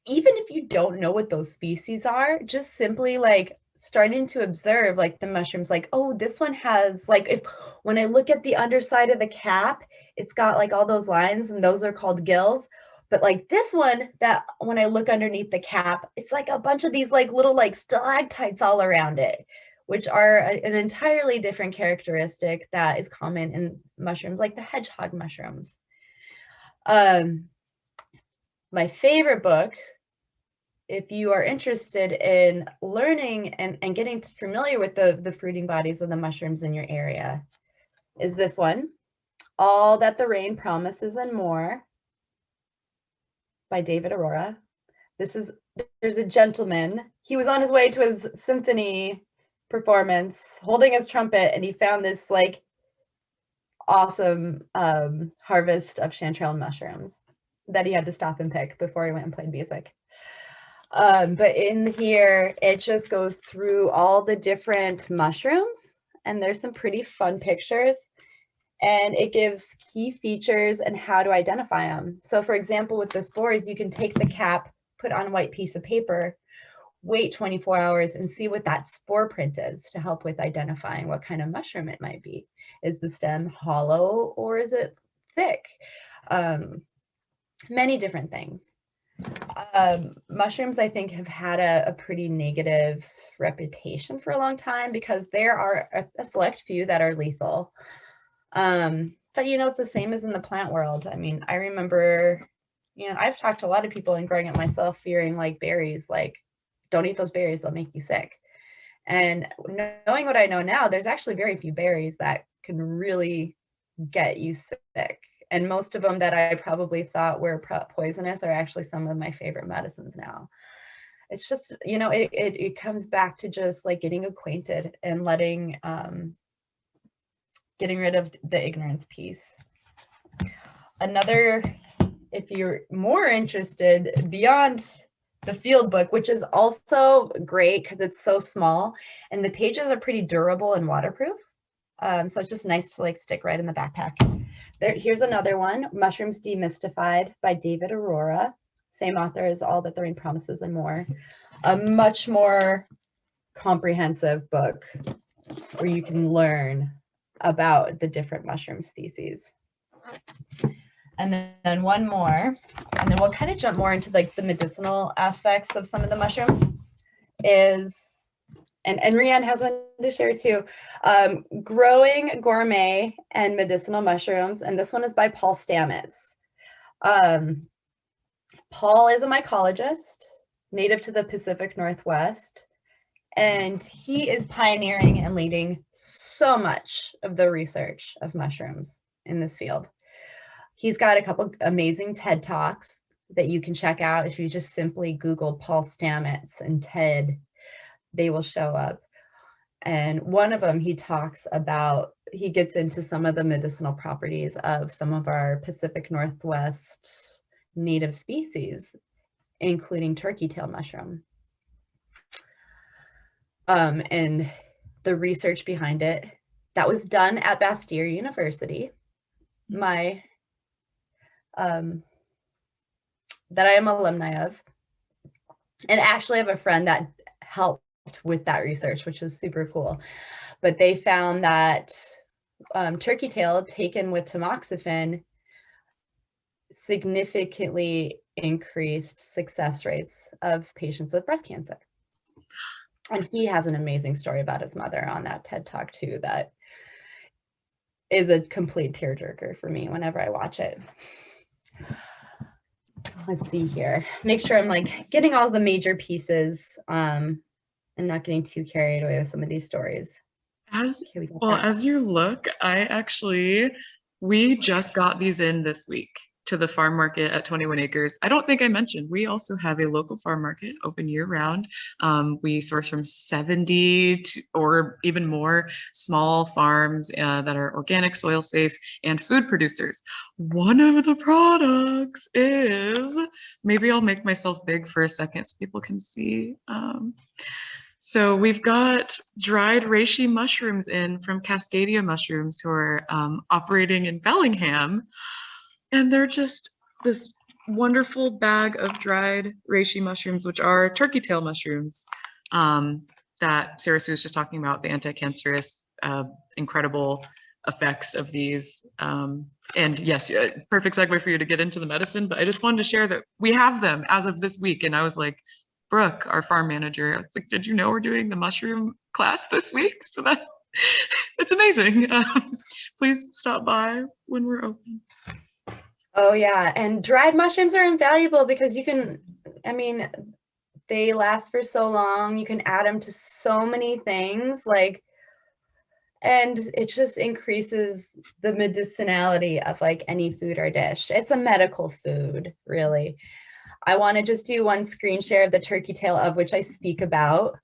if you don't know what those species are, just simply like starting to observe like the mushrooms, like, oh, this one has like, when I look at the underside of the cap, it's got like all those lines and those are called gills. But like this one, that when I look underneath the cap, it's like a bunch of these like little like stalactites all around it, which are an entirely different characteristic that is common in mushrooms like the hedgehog mushrooms. My favorite book, if you are interested in learning and getting familiar with the fruiting bodies of the mushrooms in your area, is this one, All That the Rain Promises and More, by David Aurora. There's a gentleman, he was on his way to his symphony performance holding his trumpet, and he found this like awesome harvest of chanterelle mushrooms that he had to stop and pick before he went and played music. But in here, it just goes through all the different mushrooms, and there's some pretty fun pictures. and it gives key features and how to identify them. So for example, with the spores, you can take the cap, put on a white piece of paper, wait 24 hours and see what that spore print is to help with identifying what kind of mushroom it might be. Is the stem hollow or is it thick? Many different things. Mushrooms, I think, have had a pretty negative reputation for a long time because there are a select few that are lethal. But you know, it's the same as in the plant world. I mean, I remember, you know, I've talked to a lot of people and growing up myself fearing like berries, like don't eat those berries, they'll make you sick. And knowing what I know now, there's actually very few berries that can really get you sick. And most of them that I probably thought were poisonous are actually some of my favorite medicines now. It's just, you know, it comes back to just like getting acquainted and letting, getting rid of the ignorance piece. Another, if you're more interested beyond the field book, which is also great because it's so small and the pages are pretty durable and waterproof. So it's just nice to like stick right in the backpack. Here's another one, Mushrooms Demystified by David Aurora. Same author as All That the Rain Promises and More. A much more comprehensive book where you can learn about the different mushroom species. And then one more, and then we'll kind of jump more into like the medicinal aspects of some of the mushrooms is, and Rianne has one to share too, Growing Gourmet and Medicinal Mushrooms. And this one is by Paul Stamets. Paul is a mycologist, native to the Pacific Northwest, and he is pioneering and leading so much of the research of mushrooms in this field. He's got a couple amazing TED Talks that you can check out. If you just simply Google Paul Stamets and TED, they will show up. And one of them, he talks about, he gets into some of the medicinal properties of some of our Pacific Northwest native species, including turkey-tail mushroom. And the research behind it, that was done at Bastyr University. That I am alumni of. And actually I have a friend that helped with that research, which was super cool. But they found that turkey tail taken with tamoxifen significantly increased success rates of patients with breast cancer. And he has an amazing story about his mother on that TED Talk too, that is a complete tearjerker for me whenever I watch it. Let's see here. Make sure I'm like getting all the major pieces and not getting too carried away with some of these stories. As you look, we just got these in this week to the farm market at 21 Acres. I don't think I mentioned, we also have a local farm market open year round. We source from 70 or even more small farms that are organic, soil safe, and food producers. One of the products is, maybe I'll make myself big for a second so people can see. So we've got dried reishi mushrooms in from Cascadia Mushrooms, who are operating in Bellingham. And they're just this wonderful bag of dried reishi mushrooms, which are turkey tail mushrooms that Sarah Sue was just talking about, the anti-cancerous incredible effects of these. And yes, perfect segue for you to get into the medicine, but I just wanted to share that we have them as of this week. And I was like, Brooke, our farm manager, I was like, did you know we're doing the mushroom class this week? So that it's amazing. Please stop by when we're open. Oh yeah, and dried mushrooms are invaluable because you can, I mean, they last for so long. You can add them to so many things, like, and it just increases the medicinality of like any food or dish. It's a medical food, really. I want to just do one screen share of the turkey tail, of which I speak about.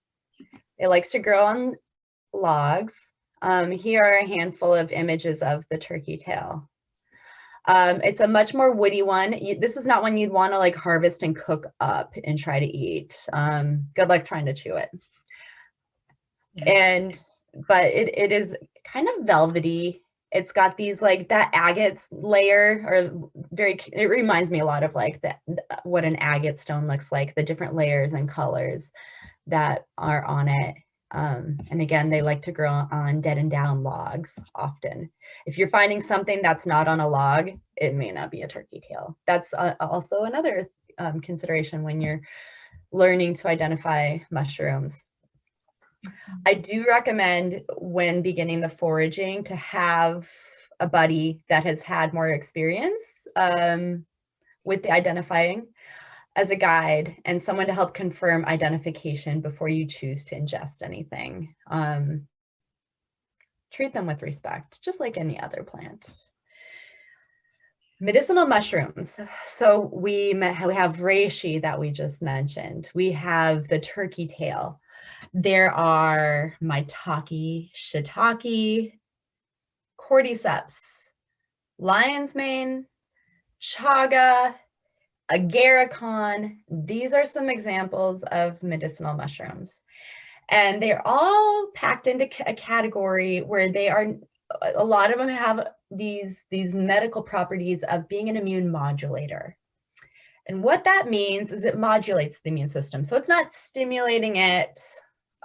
It likes to grow on logs. Here are a handful of images of the turkey tail. It's a much more woody one. This is not one you'd want to like harvest and cook up and try to eat. Good luck trying to chew it. But it is kind of velvety It's got these like that agate layer, or it reminds me a lot of like what an agate stone looks like, the different layers and colors that are on it. And again, they like to grow on dead and down logs often. If you're finding something that's not on a log, it may not be a turkey tail. That's also another consideration when you're learning to identify mushrooms. I do recommend when beginning the foraging to have a buddy that has had more experience with the identifying as a guide, and someone to help confirm identification before you choose to ingest anything. Treat them with respect, just like any other plant. Medicinal mushrooms. So we have reishi that we just mentioned. We have the turkey tail. There are maitake, shiitake, cordyceps, lion's mane, chaga, agarikon. These are some examples of medicinal mushrooms. And they're all packed into a category where they are, a lot of them have these medical properties of being an immune modulator. And what that means is it modulates the immune system. So it's not stimulating it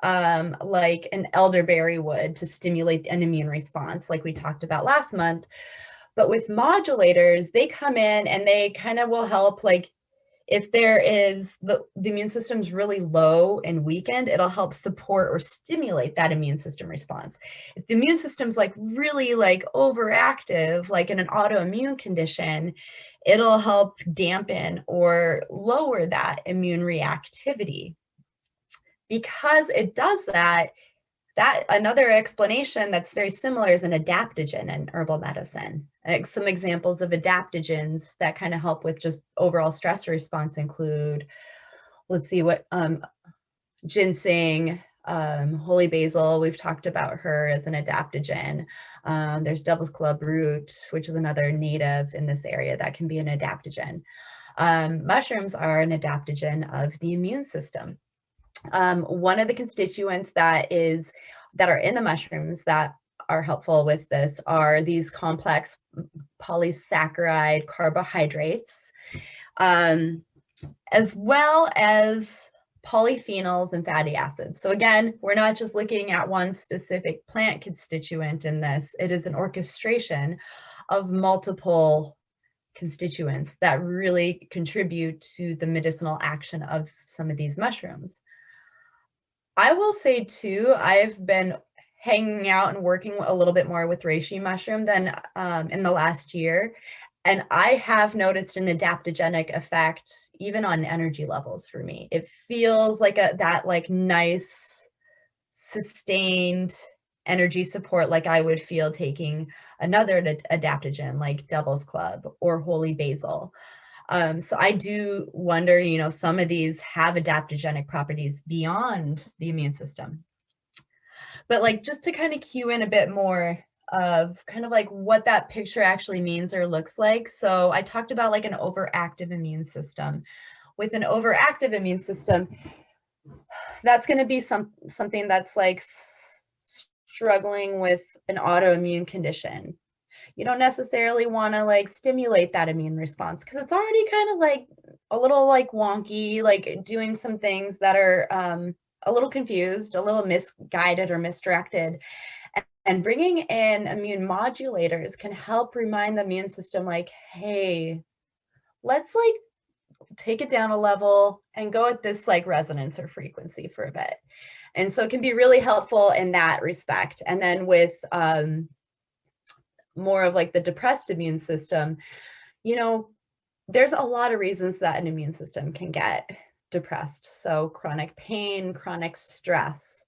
like an elderberry would to stimulate an immune response like we talked about last month. But with modulators, they come in and they kind of will help, like if there is the immune system's really low and weakened, it'll help support or stimulate that immune system response. If the immune system's like really like overactive, like in an autoimmune condition, it'll help dampen or lower that immune reactivity. Because it does that, another explanation that's very similar is an adaptogen in herbal medicine. Some examples of adaptogens that kind of help with just overall stress response include, let's see what, ginseng, holy basil, we've talked about her as an adaptogen. There's devil's club root, which is another native in this area that can be an adaptogen. Mushrooms are an adaptogen of the immune system. One of the constituents that are in the mushrooms that are helpful with this are these complex polysaccharide carbohydrates, as well as polyphenols and fatty acids. So again, we're not just looking at one specific plant constituent in this. It is an orchestration of multiple constituents that really contribute to the medicinal action of some of these mushrooms. I will say too, I've been hanging out and working a little bit more with reishi mushroom than in the last year. And I have noticed an adaptogenic effect even on energy levels for me. It feels like that like nice, sustained energy support like I would feel taking another adaptogen like devil's club or holy basil. So I do wonder, some of these have adaptogenic properties beyond the immune system. But like just to kind of cue in a bit more of kind of like what that picture actually means or looks like. So I talked about like an overactive immune system. With an overactive immune system, that's going to be something that's like struggling with an autoimmune condition. You don't necessarily want to like stimulate that immune response because it's already kind of like a little like wonky, like doing some things that are a little confused, a little misguided or misdirected. And bringing in immune modulators can help remind the immune system like, hey, let's like take it down a level and go at this like resonance or frequency for a bit. And so it can be really helpful in that respect. And then with more of like the depressed immune system, there's a lot of reasons that an immune system can get depressed. So chronic pain, chronic stress,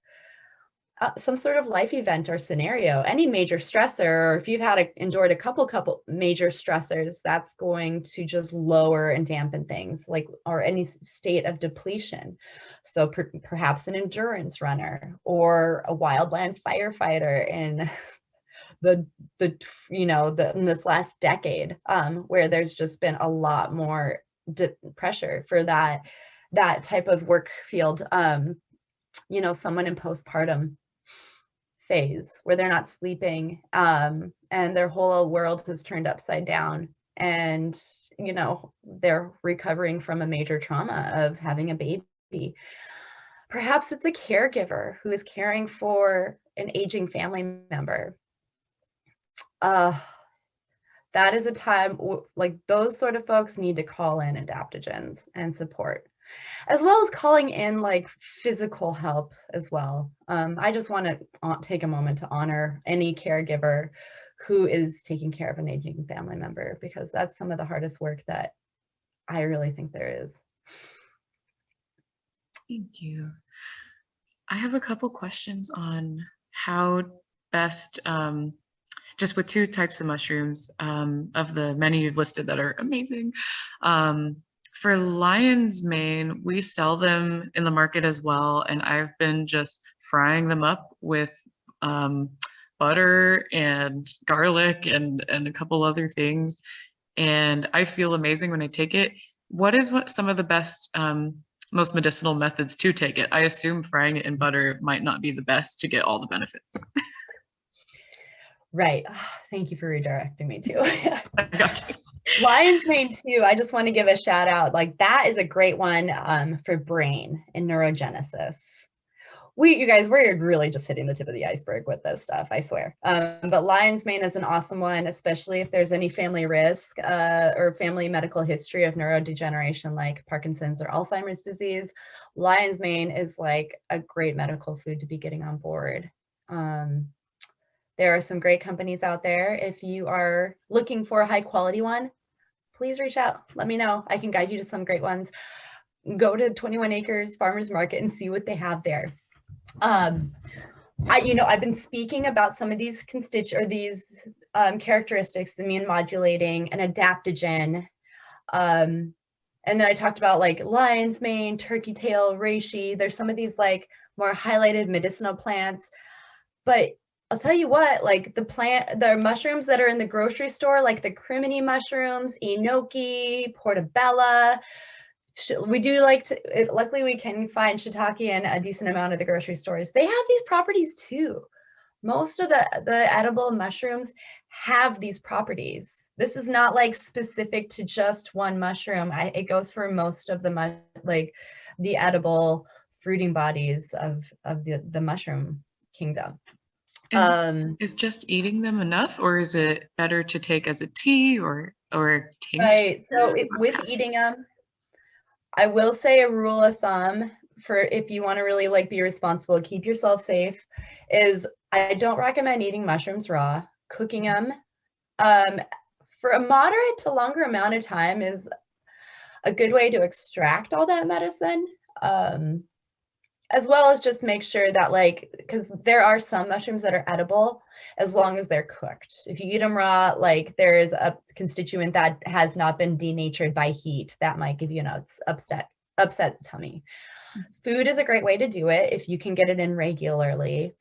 some sort of life event or scenario, any major stressor, or if you've endured a couple major stressors, that's going to just lower and dampen things, like, or any state of depletion. So perhaps an endurance runner or a wildland firefighter in in this last decade, where there's just been a lot more pressure for that type of work field. Someone in postpartum phase where they're not sleeping, and their whole world is turned upside down, and you know, they're recovering from a major trauma of having a baby. Perhaps it's a caregiver who is caring for an aging family member. That is a time, like those sort of folks need to call in adaptogens and support, as well as calling in like physical help as well. I just want to take a moment to honor any caregiver who is taking care of an aging family member, because that's some of the hardest work that I really think there is. Thank you. I have a couple questions on how best, just with 2 types of mushrooms, of the many you've listed that are amazing. For lion's mane, we sell them in the market as well, and I've been just frying them up with butter and garlic and a couple other things, and I feel amazing when I take it. What some of the best, most medicinal methods to take it? I assume frying it in butter might not be the best to get all the benefits. Right. Thank you for redirecting me too. I got you. Lion's mane too, I just want to give a shout out. Like that is a great one for brain and neurogenesis. You guys, we're really just hitting the tip of the iceberg with this stuff, I swear. But lion's mane is an awesome one, especially if there's any family risk or family medical history of neurodegeneration like Parkinson's or Alzheimer's disease. Lion's mane is like a great medical food to be getting on board. There are some great companies out there. If you are looking for a high quality one, please reach out. Let me know. I can guide you to some great ones. Go to 21 Acres Farmers Market and see what they have there. I've been speaking about some of these characteristics, immune modulating, and adaptogen. And then I talked about like lion's mane, turkey tail, reishi. There's some of these like more highlighted medicinal plants, but I'll tell you what, like the mushrooms that are in the grocery store, like the crimini mushrooms, enoki, portobello, we do luckily we can find shiitake in a decent amount of the grocery stores. They have these properties too. Most of the edible mushrooms have these properties. This is not like specific to just one mushroom. It goes for most of the edible fruiting bodies of the mushroom kingdom. Is just eating them enough, or is it better to take as a tea or tincture? Right. So with eating them, I will say a rule of thumb for if you want to really like be responsible, keep yourself safe, is I don't recommend eating mushrooms raw. Cooking them for a moderate to longer amount of time is a good way to extract all that medicine. As well as just make sure that because there are some mushrooms that are edible as long as they're cooked. If you eat them raw, there's a constituent that has not been denatured by heat that might give you an upset tummy. Food is a great way to do it if you can get it in regularly.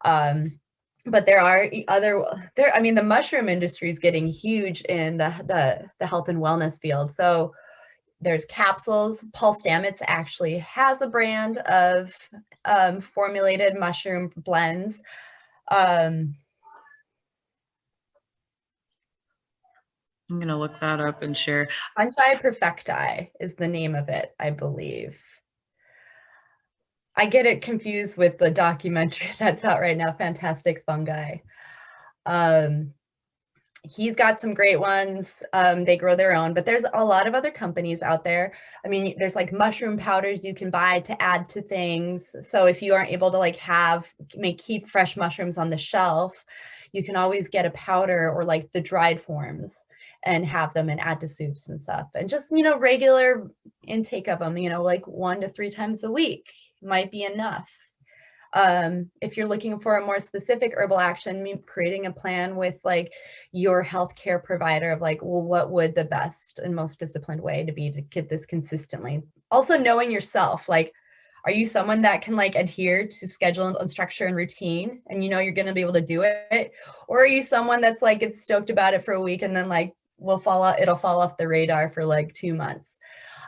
But there are the mushroom industry is getting huge in the health and wellness field. So there's capsules. Paul Stamets actually has a brand of formulated mushroom blends. I'm going to look that up and share. Fungi Perfecti is the name of it, I believe. I get it confused with the documentary that's out right now, Fantastic Fungi. He's got some great ones. They grow their own, but there's a lot of other companies out there. I mean, there's like mushroom powders you can buy to add to things. So if you aren't able to keep fresh mushrooms on the shelf, you can always get a powder or like the dried forms and have them and add to soups and stuff. And just, regular intake of them, like 1 to 3 times a week might be enough. If you're looking for a more specific herbal action, creating a plan with your healthcare provider of what would the best and most disciplined way to be to get this consistently. Also knowing yourself, are you someone that can adhere to schedule and structure and routine and you're going to be able to do it? Or are you someone that's gets stoked about it for a week and then it'll fall off the radar for 2 months?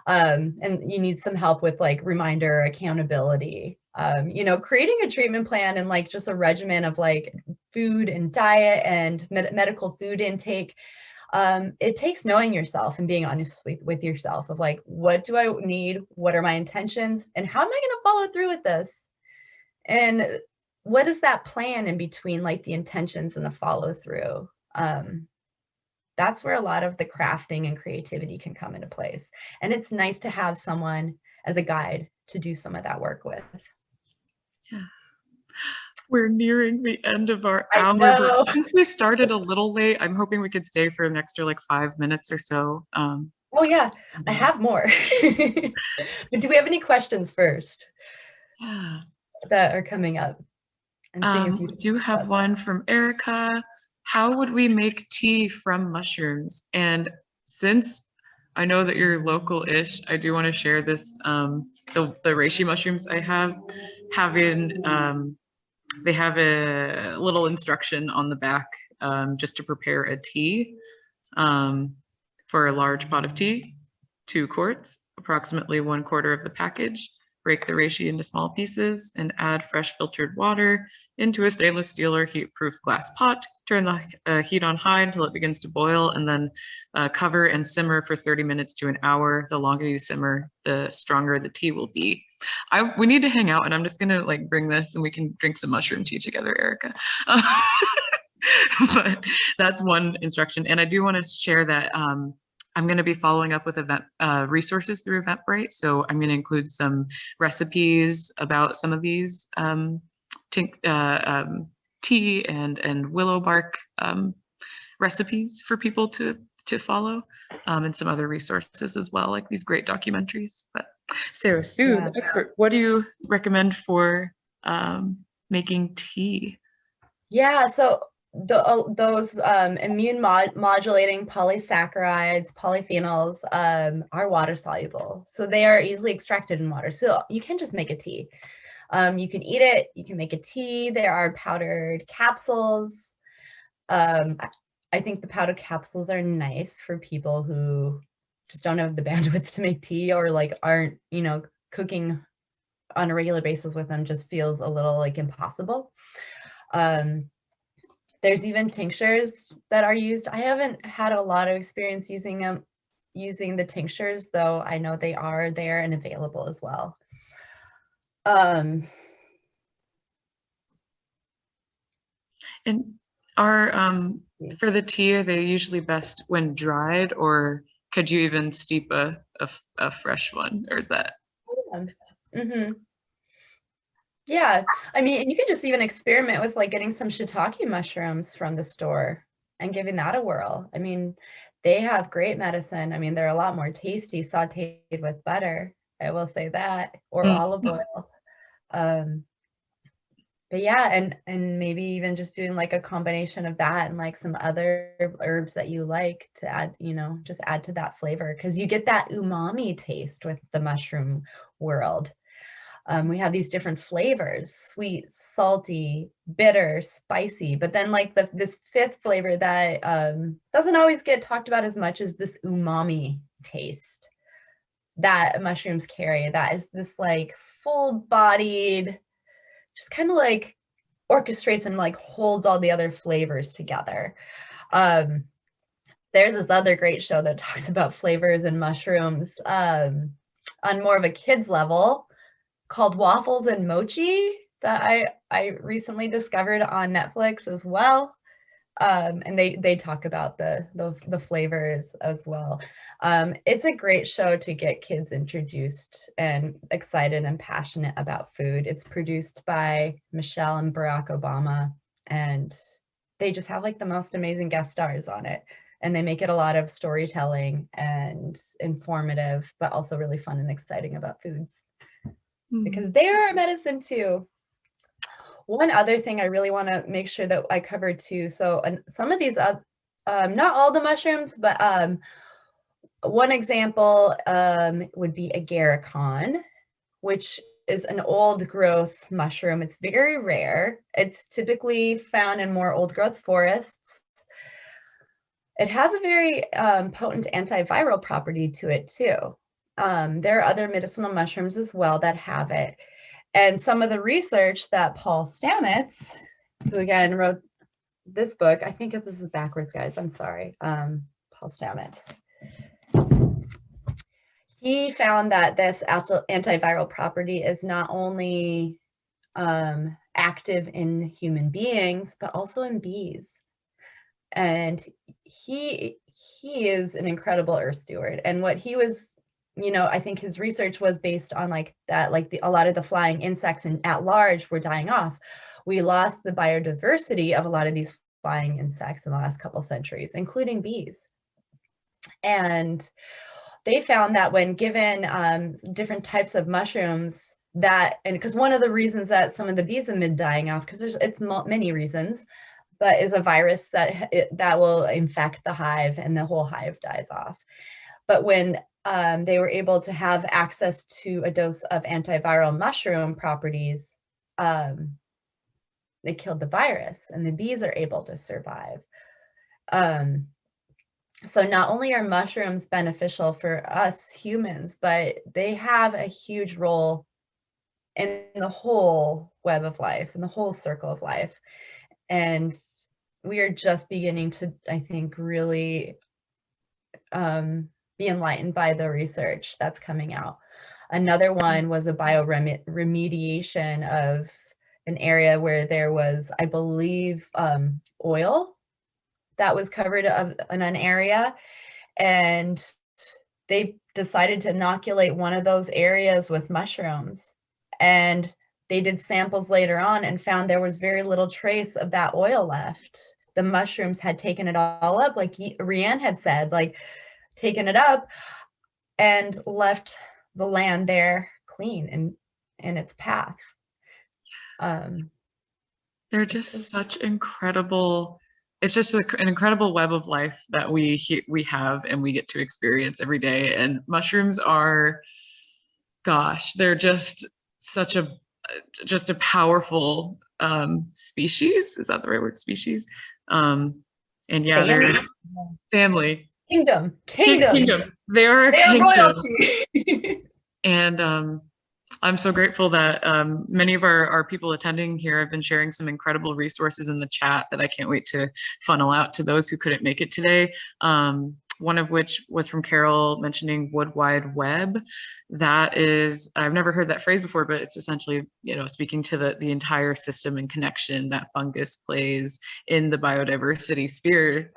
And you need some help with like reminder, accountability, creating a treatment plan and like just a regimen of like food and diet and medical food intake. It takes knowing yourself and being honest with yourself of like, what do I need? What are my intentions? And how am I going to follow through with this? And what is that plan in between like the intentions and the follow through? That's where a lot of the crafting and creativity can come into place. And it's nice to have someone as a guide to do some of that work with. Yeah. We're nearing the end of our I hour, know. but since we started a little late, I'm hoping we could stay for an extra like 5 minutes or so. Oh yeah, I have more. But do we have any questions first? Yeah. That are coming up? We do have one from Erica. How would we make tea from mushrooms? And since I know that you're local-ish, I do want to share this, the reishi mushrooms I have, they have a little instruction on the back just to prepare a tea for a large pot of tea, 2 quarts, approximately 1/4 of the package. Break the reishi into small pieces and add fresh filtered water into a stainless steel or heat-proof glass pot. Turn the heat on high until it begins to boil, and then cover and simmer for 30 minutes to an hour. The longer you simmer, the stronger the tea will be. We need to hang out, and I'm just gonna like bring this, and we can drink some mushroom tea together, Erica. But that's one instruction, and I do want to share that I'm going to be following up with event resources through Eventbrite. So I'm going to include some recipes about some of these tea and willow bark recipes for people to follow, and some other resources as well, like these great documentaries. But Sarah Sue, the expert, what do you recommend for making tea? Yeah, so those immune modulating polysaccharides, polyphenols are water soluble. So they are easily extracted in water. So you can just make a tea. You can eat it, you can make a tea. There are powdered capsules. I think the powdered capsules are nice for people who just don't have the bandwidth to make tea, or like aren't, cooking on a regular basis with them just feels a little like impossible. There's even tinctures that are used. I haven't had a lot of experience using the tinctures, though I know they are there and available as well. And are for the tea, are they usually best when dried, or could you even steep a fresh one, or is that? Mm-hmm. Yeah, I mean, and you could just even experiment with like getting some shiitake mushrooms from the store and giving that a whirl. I mean, they have great medicine. I mean, they're a lot more tasty sauteed with butter, I will say that, or olive oil. But yeah, and maybe even just doing like a combination of that and like some other herbs that you like to add, just add to that flavor, because you get that umami taste with the mushroom world. We have these different flavors: sweet, salty, bitter, spicy. But then like this 5th flavor that doesn't always get talked about as much is this umami taste that mushrooms carry. That is this like full-bodied, just kind of like orchestrates and like holds all the other flavors together. There's this other great show that talks about flavors and mushrooms on more of a kid's level, called Waffles and Mochi, that I recently discovered on Netflix as well. And they talk about the flavors as well. It's a great show to get kids introduced and excited and passionate about food. It's produced by Michelle and Barack Obama, and they just have like the most amazing guest stars on it. And they make it a lot of storytelling and informative, but also really fun and exciting about foods, because they are a medicine too. One other thing I really want to make sure that I cover too. So some of these, not all the mushrooms, but one example would be agarikon, which is an old growth mushroom. It's very rare. It's typically found in more old growth forests. It has a very potent antiviral property to it too. there are other medicinal mushrooms as well that have it. And some of the research that Paul Stamets, who again wrote this book, I think this is backwards, guys, I'm sorry, Paul Stamets. He found that this antiviral property is not only active in human beings, but also in bees. And he is an incredible earth steward. And what he was, I think his research was based on like that, like a lot of the flying insects and at large were dying off. We lost the biodiversity of a lot of these flying insects in the last couple centuries, including bees. And they found that when given different types of mushrooms and because one of the reasons that some of the bees have been dying off, because it's many reasons, but is a virus that will infect the hive and the whole hive dies off. But when they were able to have access to a dose of antiviral mushroom properties, they killed the virus and the bees are able to survive. So not only are mushrooms beneficial for us humans, but they have a huge role in the whole web of life, in the whole circle of life. And we are just beginning to, I think, really be enlightened by the research that's coming out. Another one was a bioremediation of an area where there was, I believe, oil that was covered in an area, and they decided to inoculate one of those areas with mushrooms. And they did samples later on and found there was very little trace of that oil left. The mushrooms had taken it all up, like Rianne had said, like taken it up and left the land there clean in its path. They're just such incredible. It's just an incredible web of life that we have and we get to experience every day. And mushrooms are, gosh, they're just such a powerful species. Is that the right word? Species. And yeah, they're family. Kingdom. They are a kingdom. Royalty. And I'm so grateful that many of our people attending here have been sharing some incredible resources in the chat that I can't wait to funnel out to those who couldn't make it today. One of which was from Carol mentioning Wood Wide Web. That is, I've never heard that phrase before, but it's essentially, speaking to the entire system and connection that fungus plays in the biodiversity sphere,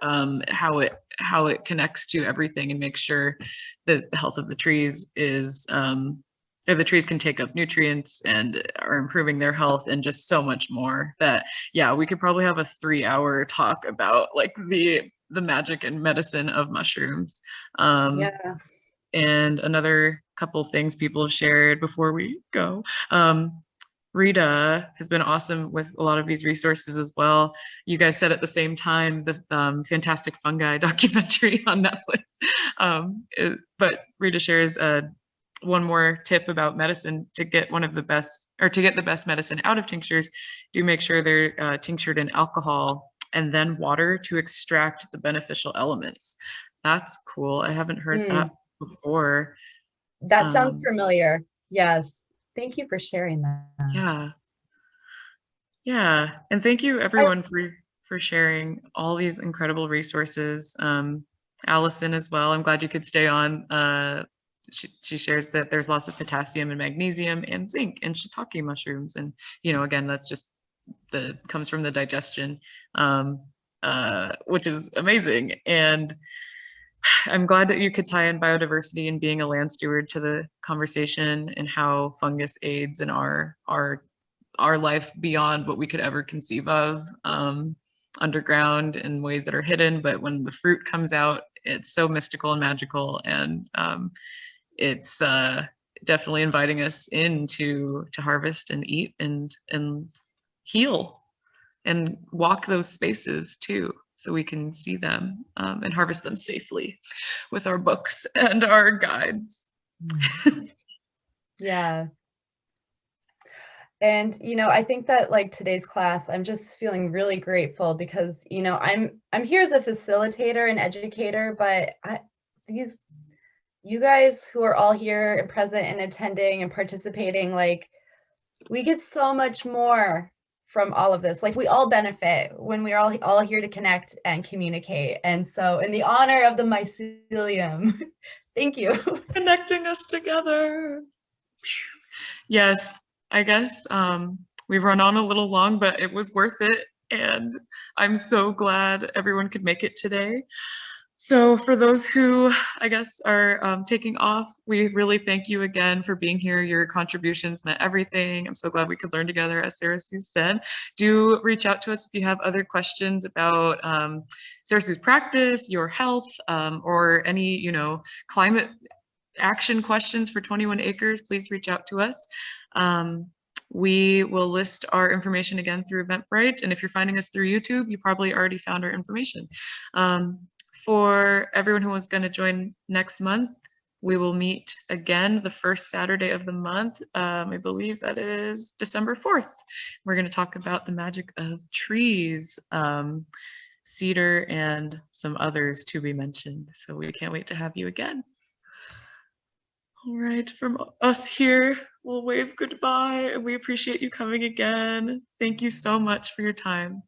how it connects to everything and makes sure that the health of the trees is, the trees can take up nutrients and are improving their health and just so much more that, yeah, we could probably have a 3-hour talk about like the magic and medicine of mushrooms. Yeah. And another couple things people have shared before we go. Rita has been awesome with a lot of these resources as well. You guys said at the same time the Fantastic Fungi documentary on Netflix. But Rita shares one more tip about medicine to get the best medicine out of tinctures. Do make sure they're tinctured in alcohol and then water to extract the beneficial elements. That's cool. I haven't heard that before. That sounds familiar. Yes. Thank you for sharing that. Yeah. And thank you everyone for sharing all these incredible resources. Allison as well. I'm glad you could stay on. She shares that there's lots of potassium and magnesium and zinc in shiitake mushrooms. And, again, that's just comes from the digestion, which is amazing. And I'm glad that you could tie in biodiversity and being a land steward to the conversation and how fungus aids in our life beyond what we could ever conceive of, underground in ways that are hidden. But when the fruit comes out, it's so mystical and magical. And it's definitely inviting us in to harvest and eat and heal and walk those spaces too, so we can see them and harvest them safely with our books and our guides. Yeah. And, I think that like today's class, I'm just feeling really grateful because, I'm here as a facilitator and educator, but these you guys who are all here and present and attending and participating, like, we get so much more from all of this. Like, we all benefit when we're all here to connect and communicate. And so in the honor of the mycelium, thank you. Connecting us together. Yes, I guess we've run on a little long, but it was worth it. And I'm so glad everyone could make it today. So for those who, I guess, are taking off, we really thank you again for being here. Your contributions meant everything. I'm so glad we could learn together, as Sarah Sue said. Do reach out to us if you have other questions about Sarah Sue's practice, your health, or any, climate action questions for 21 acres. Please reach out to us. We will list our information again through Eventbrite. And if you're finding us through YouTube, you probably already found our information. For everyone who was going to join next month, we will meet again the first Saturday of the month. I believe that is December 4th. We're going to talk about the magic of trees, cedar, and some others to be mentioned. So we can't wait to have you again. All right, from us here, we'll wave goodbye, and we appreciate you coming again. Thank you so much for your time.